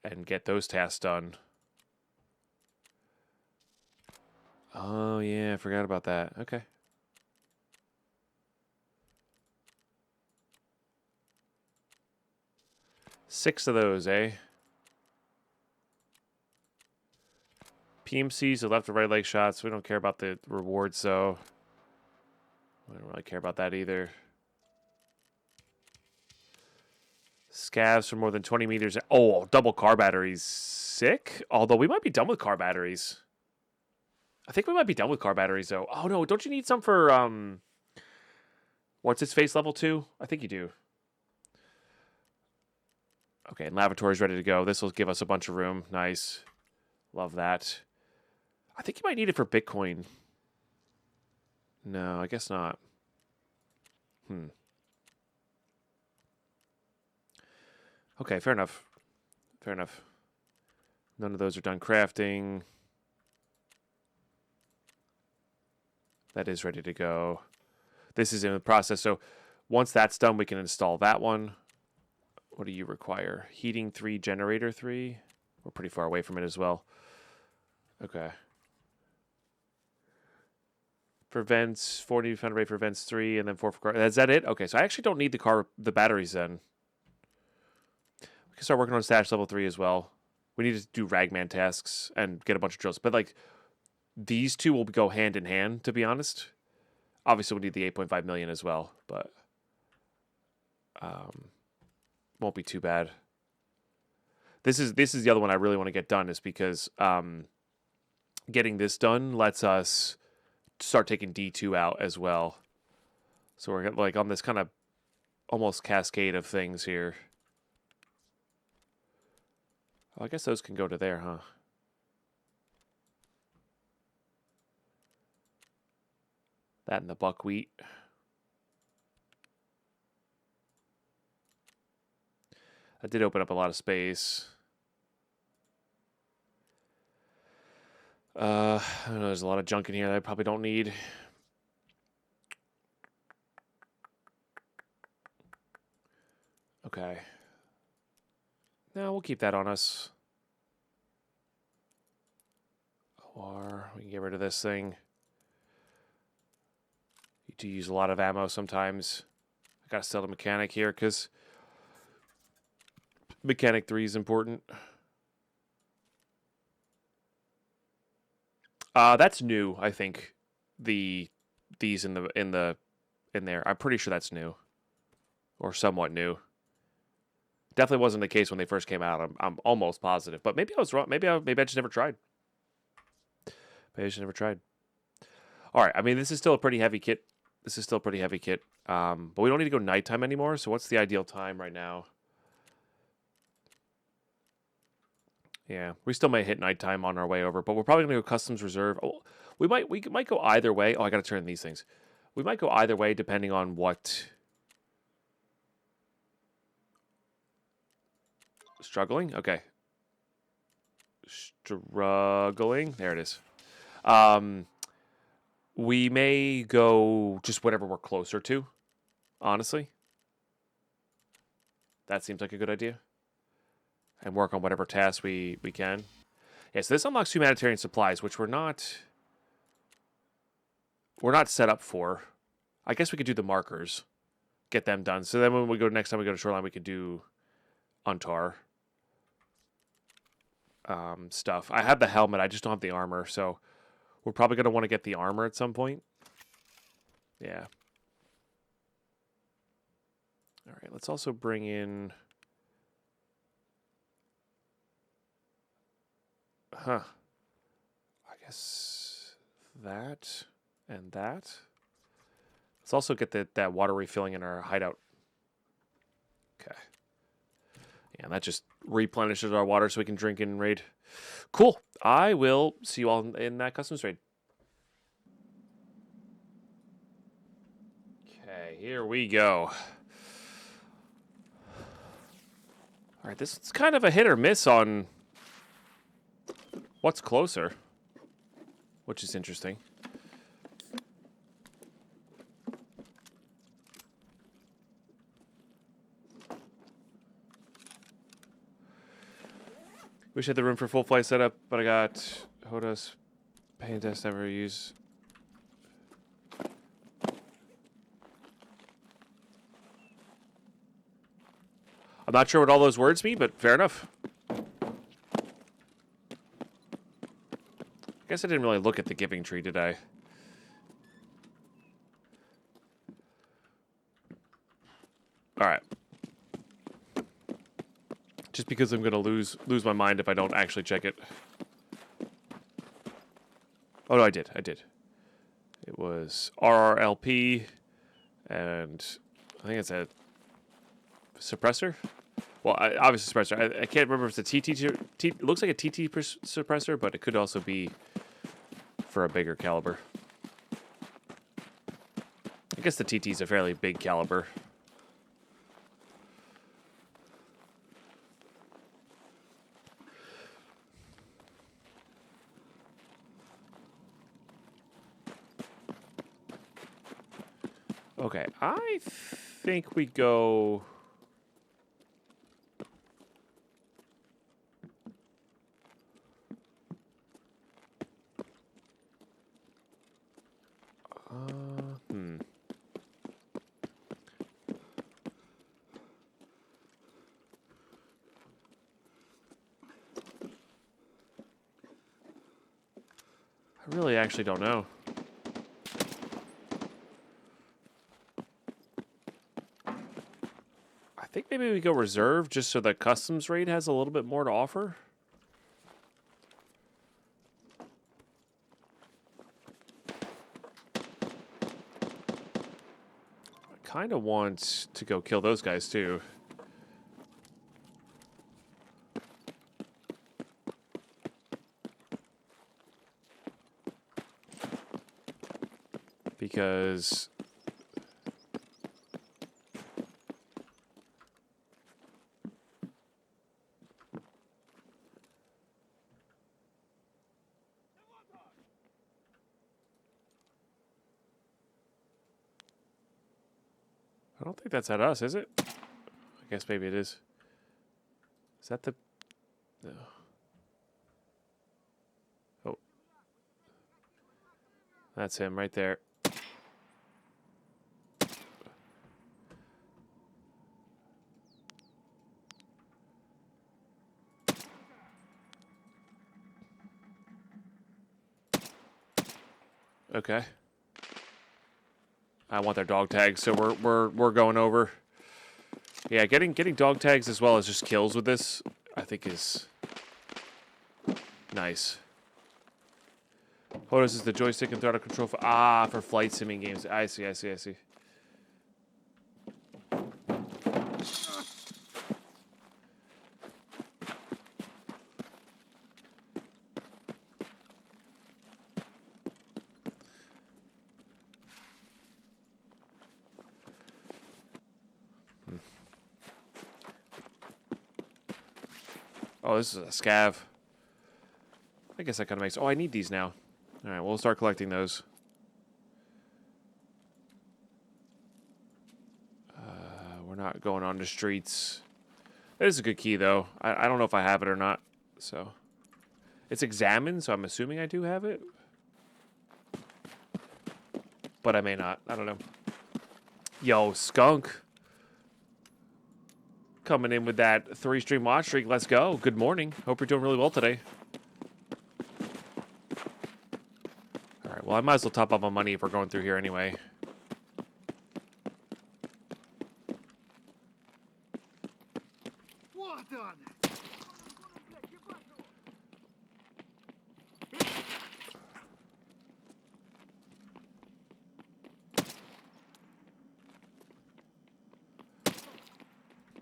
Speaker 1: and get those tasks done. Oh, yeah, I forgot about that. Okay. Six of those, eh? PMCs, the left or right leg shots. We don't care about the rewards, so we don't really care about that either. Scavs for more than 20 meters. Oh, double car batteries. Sick. Although we might be done with car batteries. I think we might be done with car batteries, though. Oh, no. Don't you need some for, what's its face level 2? I think you do. Okay, and lavatory's ready to go. This will give us a bunch of room. Nice. Love that. I think you might need it for Bitcoin. No, I guess not. Okay, fair enough. Fair enough. None of those are done crafting. That is ready to go. This is in the process. So once that's done, we can install that one. What do you require? Heating 3, generator 3. We're pretty far away from it as well. Okay. For vents, 40 found rate for vents 3, and then 4 for car. Is that it? Okay, so I actually don't need the batteries then. We can start working on stash level 3 as well. We need to do ragman tasks and get a bunch of drills. But like these two will go hand in hand, to be honest. Obviously, we need the 8.5 million as well, but won't be too bad. This is the other one I really want to get done, is because getting this done lets us start taking D2 out as well. So we're like on this kind of almost cascade of things here. Oh, I guess those can go to there, huh? That and the buckwheat. That did open up a lot of space. I don't know, there's a lot of junk in here that I probably don't need. Okay. No, we'll keep that on us. Or we can get rid of this thing. You do use a lot of ammo sometimes. I gotta sell the mechanic here because mechanic 3 is important. That's new, I think. These in there. I'm pretty sure that's new. Or somewhat new. Definitely wasn't the case when they first came out. I'm almost positive. But maybe I was wrong. Maybe I just never tried. Maybe I just never tried. Alright, I mean, this is still a pretty heavy kit This is still pretty heavy kit. But we don't need to go nighttime anymore. So what's the ideal time right now? Yeah, we still might hit nighttime on our way over, but we're probably going to go customs reserve. Oh, we might go either way. Oh, I got to turn these things. We might go either way depending on what. Struggling? Okay. Struggling. There it is. We may go just whatever we're closer to, honestly. That seems like a good idea. And work on whatever tasks we can. Yeah, so this unlocks humanitarian supplies, which we're not set up for. I guess we could do the markers. Get them done. So then when we go next time we go to Shoreline, we could do Untar stuff. I have the helmet, I just don't have the armor, so we're probably going to want to get the armor at some point. Yeah. All right, let's also bring in... I guess that and that. Let's also get that water refilling in our hideout. Okay. Yeah, and that just replenishes our water so we can drink and raid. Cool. I will see you all in that customs raid. Okay, here we go. All right, this is kind of a hit or miss on what's closer, which is interesting. Wish I had the room for full flight setup, but I got Hoda's pain test never use. I'm not sure what all those words mean, but fair enough. I guess I didn't really look at the giving tree, did I? All right. Just because I'm going to lose my mind if I don't actually check it. Oh, no, I did. It was RRLP, and I think it's a suppressor. Well, obviously suppressor. I can't remember if it's a TT. It looks like a TT suppressor, but it could also be for a bigger caliber. I guess the TT is a fairly big caliber. Okay, I think we go... I really actually don't know. I think maybe we go reserve just so the customs rate has a little bit more to offer. I kind of want to go kill those guys too. Because I don't think that's at us, is it? I guess maybe it is. Is that the... No. Oh. That's him right there. Okay. I want their dog tags, so we're going over. Yeah, getting dog tags as well as just kills with this, I think is nice. Oh, this is the joystick and throttle control for for flight simming games. I see. Oh, this is a scav. I guess that kind of makes... Oh, I need these now. All right, we'll start collecting those. We're not going on the streets. That is a good key, though. I don't know if I have it or not. So, it's examined, so I'm assuming I do have it. But I may not. I don't know. Yo, Skunk. Coming in with that 3-stream watch streak. Let's go. Good morning. Hope you're doing really well today. All right. Well, I might as well top up my money if we're going through here anyway.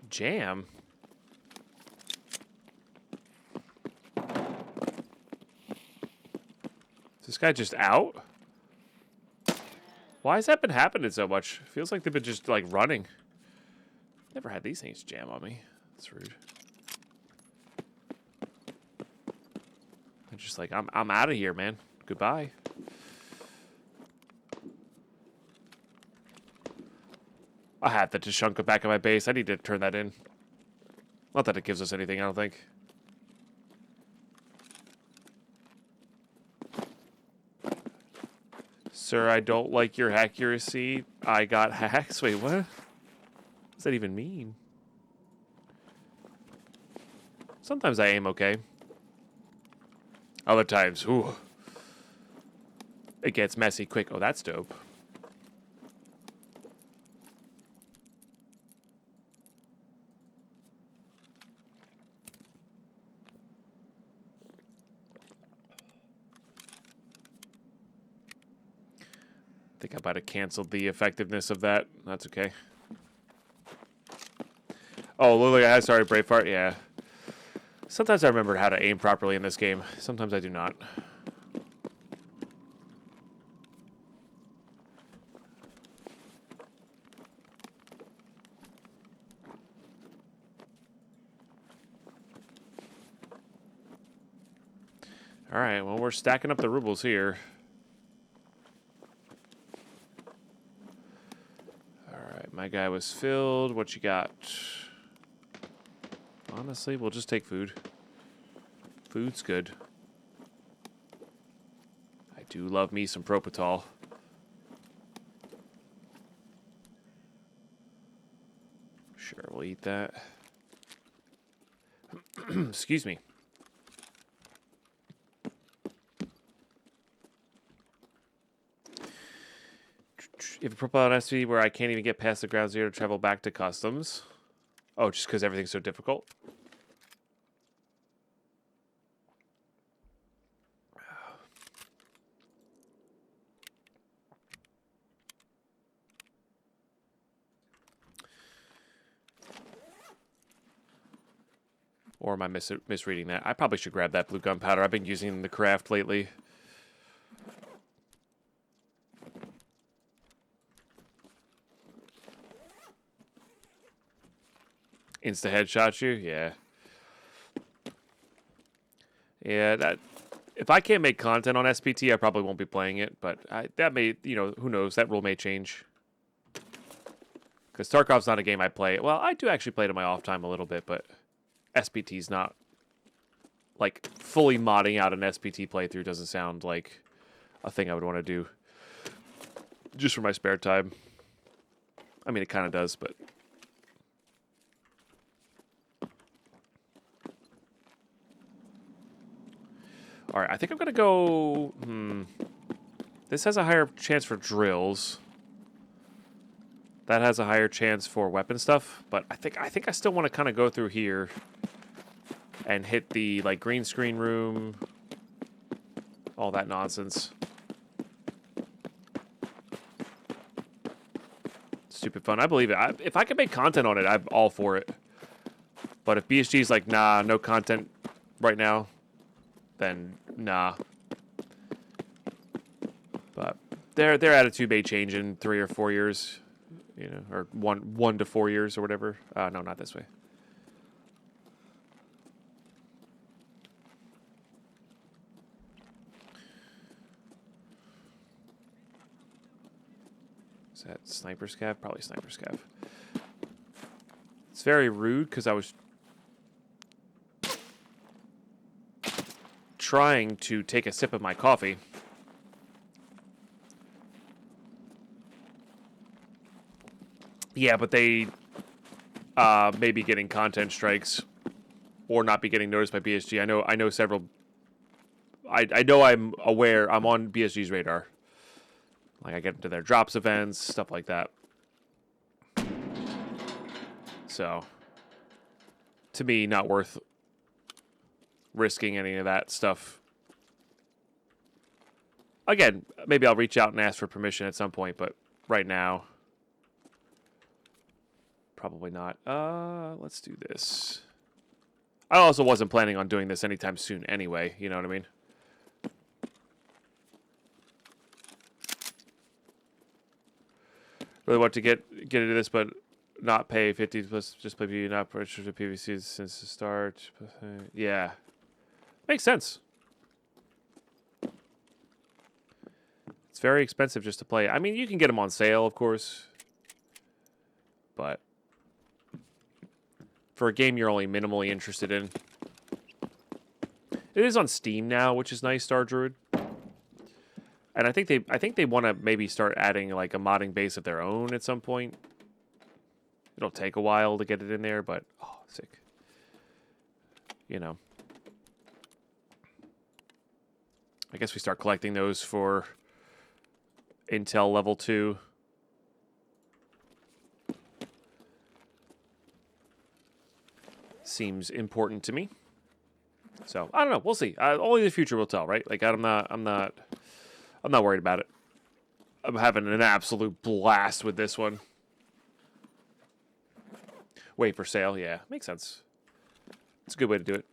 Speaker 1: Jam? Is this guy just out? Why has that been happening so much? Feels like they've been just like running. Never had these things jam on me. That's rude. I'm just like, I'm out of here, man. Goodbye. I had that to chunk it back in my base. I need to turn that in. Not that it gives us anything, I don't think. Sir, I don't like your accuracy. I got hacks. Wait, what? What does that even mean? Sometimes I aim okay. Other times, ooh. It gets messy quick. Oh, that's dope. I think I might have canceled the effectiveness of that. That's okay. Oh, Lily, sorry, Braveheart. Yeah. Sometimes I remember how to aim properly in this game. Sometimes I do not. All right, well, we're stacking up the rubles here. My guy was filled. What you got? Honestly, we'll just take food. Food's good. I do love me some Propital. Sure, we'll eat that. Excuse me. If a Propel on SV where I can't even get past the ground zero to travel back to customs. Oh, just because everything's so difficult? Or am I misreading that? I probably should grab that blue gunpowder. I've been using it in the craft lately. Insta headshot you? Yeah. Yeah, that... If I can't make content on SPT, I probably won't be playing it. But that may... You know, who knows? That rule may change. Because Tarkov's not a game I play. Well, I do actually play it in my off time a little bit, but... SPT's not... Like, fully modding out an SPT playthrough doesn't sound like a thing I would want to do. Just for my spare time. I mean, it kind of does, but... All right, I think I'm going to go... This has a higher chance for drills. That has a higher chance for weapon stuff. But I think I still want to kind of go through here and hit the like green screen room. all that nonsense. Stupid fun. I believe it. If I can make content on it, I'm all for it. But if BSG's like, nah, no content right now, then nah. But their attitude may change in 3 or 4 years, you know, or one to 4 years or whatever. No, not this way. Is that sniper scav? Probably sniper scav. It's very rude because I was trying to take a sip of my coffee. Yeah, but they may be getting content strikes or not be getting noticed by BSG. I know several. I know I'm aware. I'm on BSG's radar. Like, I get into their drops events, stuff like that. So, to me, not worth risking any of that stuff. Again, maybe I'll reach out and ask for permission at some point, but right now, probably not. Let's do this. I also wasn't planning on doing this anytime soon anyway, you know what I mean? Really want to get into this, but not pay 50 plus just play PvE, not purchase the PvC since the start. Yeah, makes sense. It's very expensive just to play. I mean, you can get them on sale, of course, but for a game you're only minimally interested in, it is on Steam now, which is nice. Star Druid. And I think they want to maybe start adding like a modding base of their own at some point. It'll take a while to get it in there, but oh, sick. You know. I guess we start collecting those for Intel level 2. Seems important to me. So, I don't know, we'll see. Only the future will tell, right? Like I'm not worried about it. I'm having an absolute blast with this one. Wait for sale, yeah. Makes sense. It's a good way to do it.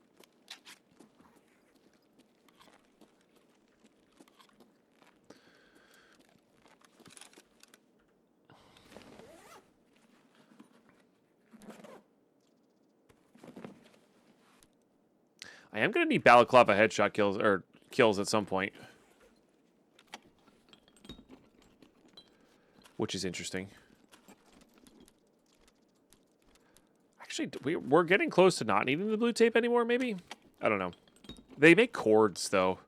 Speaker 1: I am going to need balaclava headshot kills at some point. Which is interesting. Actually, we're getting close to not needing the blue tape anymore, maybe? I don't know. They make cords, though.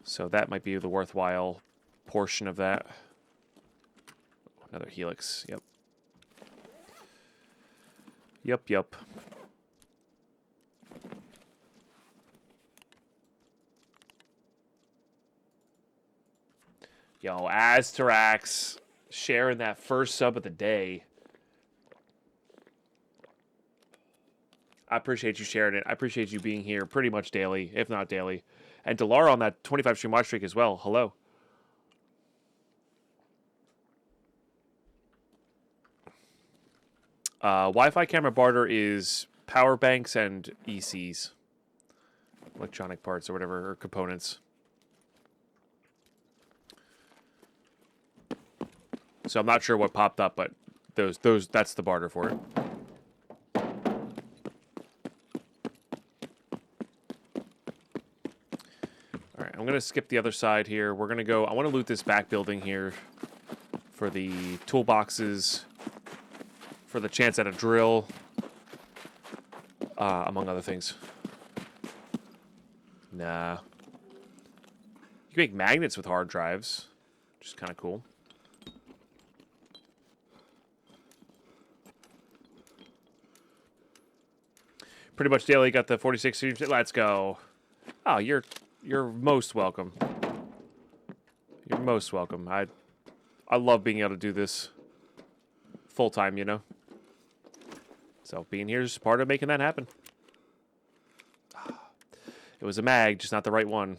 Speaker 1: So that might be the worthwhile portion of that. Another helix. Yep. Yep. Yo, Aztarax sharing that first sub of the day. I appreciate you sharing it. I appreciate you being here pretty much daily, if not daily. And Delara on that 25 stream watch streak as well. Hello. Wi-Fi camera barter is power banks and ECs. Electronic parts or whatever, or components. So I'm not sure what popped up, but that's the barter for it. All right, I'm going to skip the other side here. We're going to go, I want to loot this back building here for the toolboxes, for the chance at a drill, among other things. Nah. You can make magnets with hard drives, which is kind of cool. Pretty much daily, got the 46 streams. Let's go. Oh, you're most welcome. You're most welcome. I love being able to do this full time, you know. So being here is part of making that happen. It was a mag, just not the right one.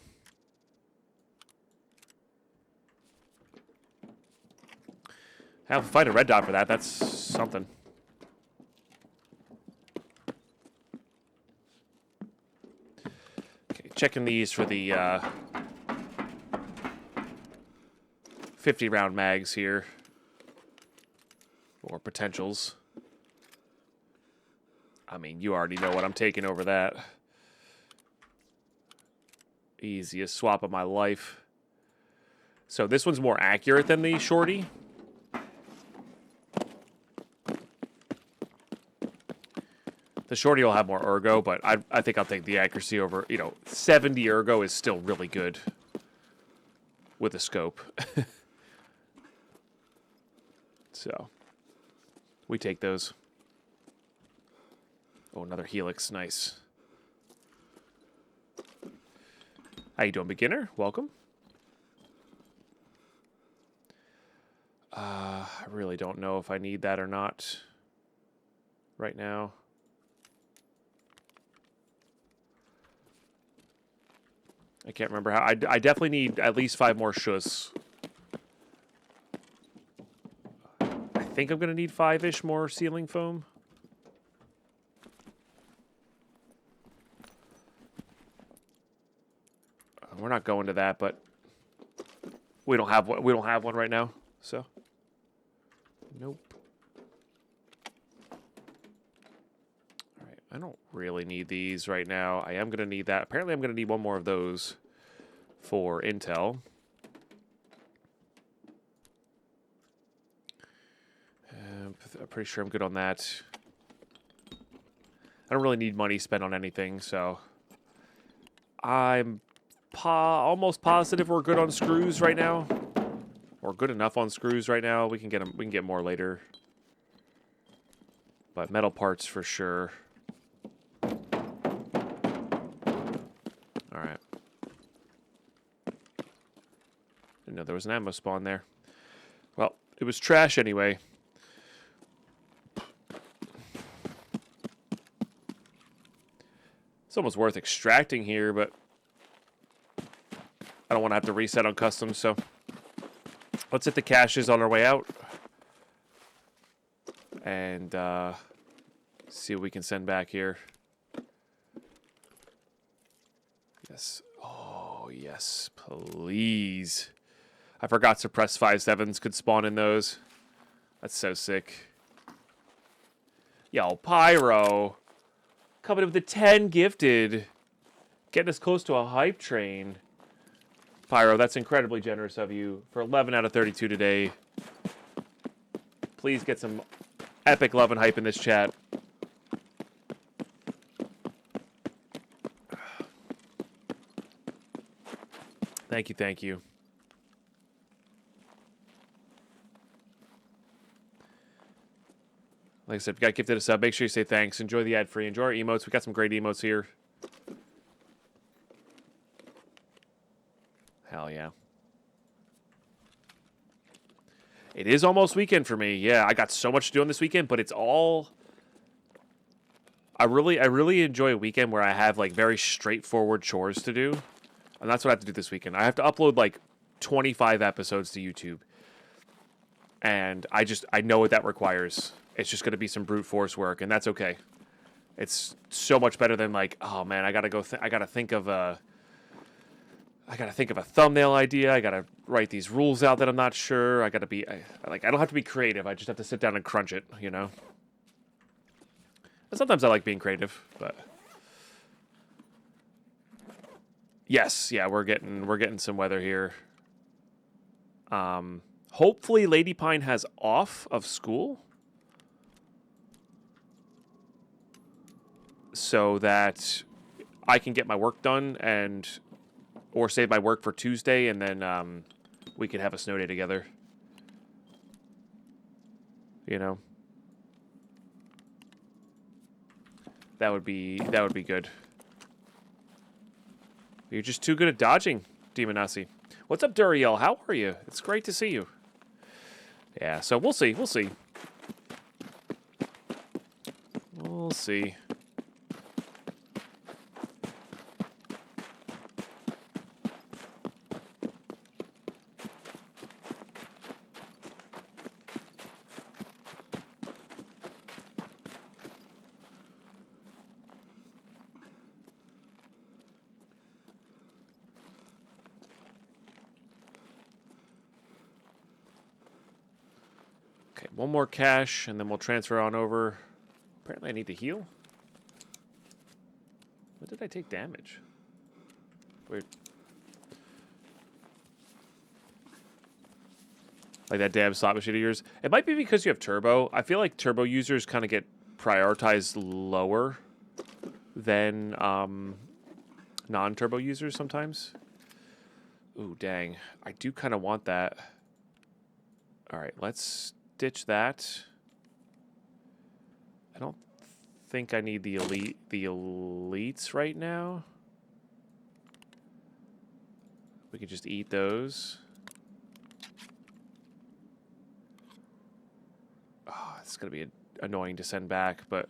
Speaker 1: I'll find a red dot for that. That's something. Okay, checking these for the 50-round mags here. Or potentials. I mean, you already know what I'm taking over that. Easiest swap of my life. So this one's more accurate than the shorty. The shorty will have more ergo, but I think I'll take the accuracy over, 70 ergo is still really good with a scope. So, we take those. Oh, another helix, nice. How you doing, beginner? Welcome. I really don't know if I need that or not right now. I can't remember how. I definitely need at least 5 more shus. I think I'm going to need 5-ish more ceiling foam. We're not going to that, but we don't have one right now, so nope. All right, I don't really need these right now. I am going to need that. Apparently, I'm going to need one more of those for intel. I'm pretty sure I'm good on that. I don't really need money spent on anything, so I'm almost positive we're good on screws right now, or good enough on screws right now. We can get them. We can get more later, but metal parts for sure. All right. Didn't know there was an ammo spawn there. Well, it was trash anyway. It's almost worth extracting here, but I don't want to have to reset on custom, so let's hit the caches on our way out and see what we can send back here. Yes. Oh, yes, please. I forgot suppressed 5.7s could spawn in those. That's so sick. Yo, Pyro. Coming in with the 10 gifted. Getting us close to a hype train. Pyro, that's incredibly generous of you for 11 out of 32 today. Please get some epic love and hype in this chat. Thank you, thank you. Like I said, if you got gifted a sub, make sure you say thanks. Enjoy the ad-free. Enjoy our emotes. We got some great emotes here. Hell yeah. It is almost weekend for me. Yeah, I got so much to do on this weekend, but it's all... I really enjoy a weekend where I have like very straightforward chores to do. And that's what I have to do this weekend. I have to upload like 25 episodes to YouTube. And I know what that requires. It's just going to be some brute force work, and that's okay. It's so much better than like, oh man, I got to think of a thumbnail idea. I got to write these rules out that I'm not sure. I don't have to be creative. I just have to sit down and crunch it, you know? And sometimes I like being creative, but yes, yeah, we're getting some weather here. Hopefully Lady Pine has off of school so that I can get my work done or save my work for Tuesday, and then we can have a snow day together. You know, that would be good. You're just too good at dodging, Demonassi. What's up, Duriel? How are you? It's great to see you. Yeah, so we'll see. We'll see. We'll see. one more cache, and then we'll transfer on over. Apparently I need to heal. When did I take damage? Weird. Like that damn slot machine of yours. It might be because you have turbo. I feel like turbo users kind of get prioritized lower than non-turbo users sometimes. Ooh, dang. I do kind of want that. All right, let's ditch that. I don't think I need the elites right now. We could just eat those. Oh, it's going to be annoying to send back, but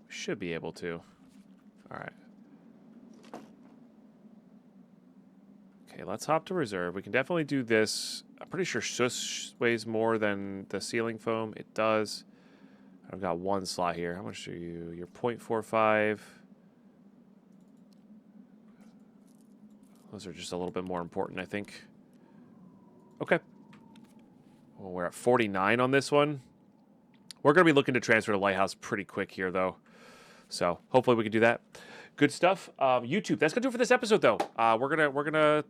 Speaker 1: we should be able to. All right. Okay, let's hop to reserve. We can definitely do this. I'm pretty sure Shush weighs more than the ceiling foam. It does. I've got one slot here. How much are you? You're 0.45. Those are just a little bit more important, I think. Okay. Well, we're at 49 on this one. We're going to be looking to transfer to Lighthouse pretty quick here, though. So hopefully we can do that. Good stuff. YouTube, that's going to do it for this episode, though. We're gonna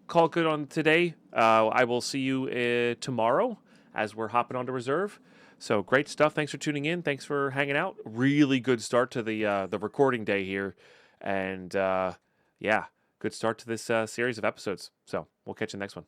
Speaker 1: call it good on today. I will see you tomorrow as we're hopping onto reserve. So great stuff. Thanks for tuning in. Thanks for hanging out. Really good start to the recording day here. And yeah, good start to this series of episodes. So we'll catch you in the next one.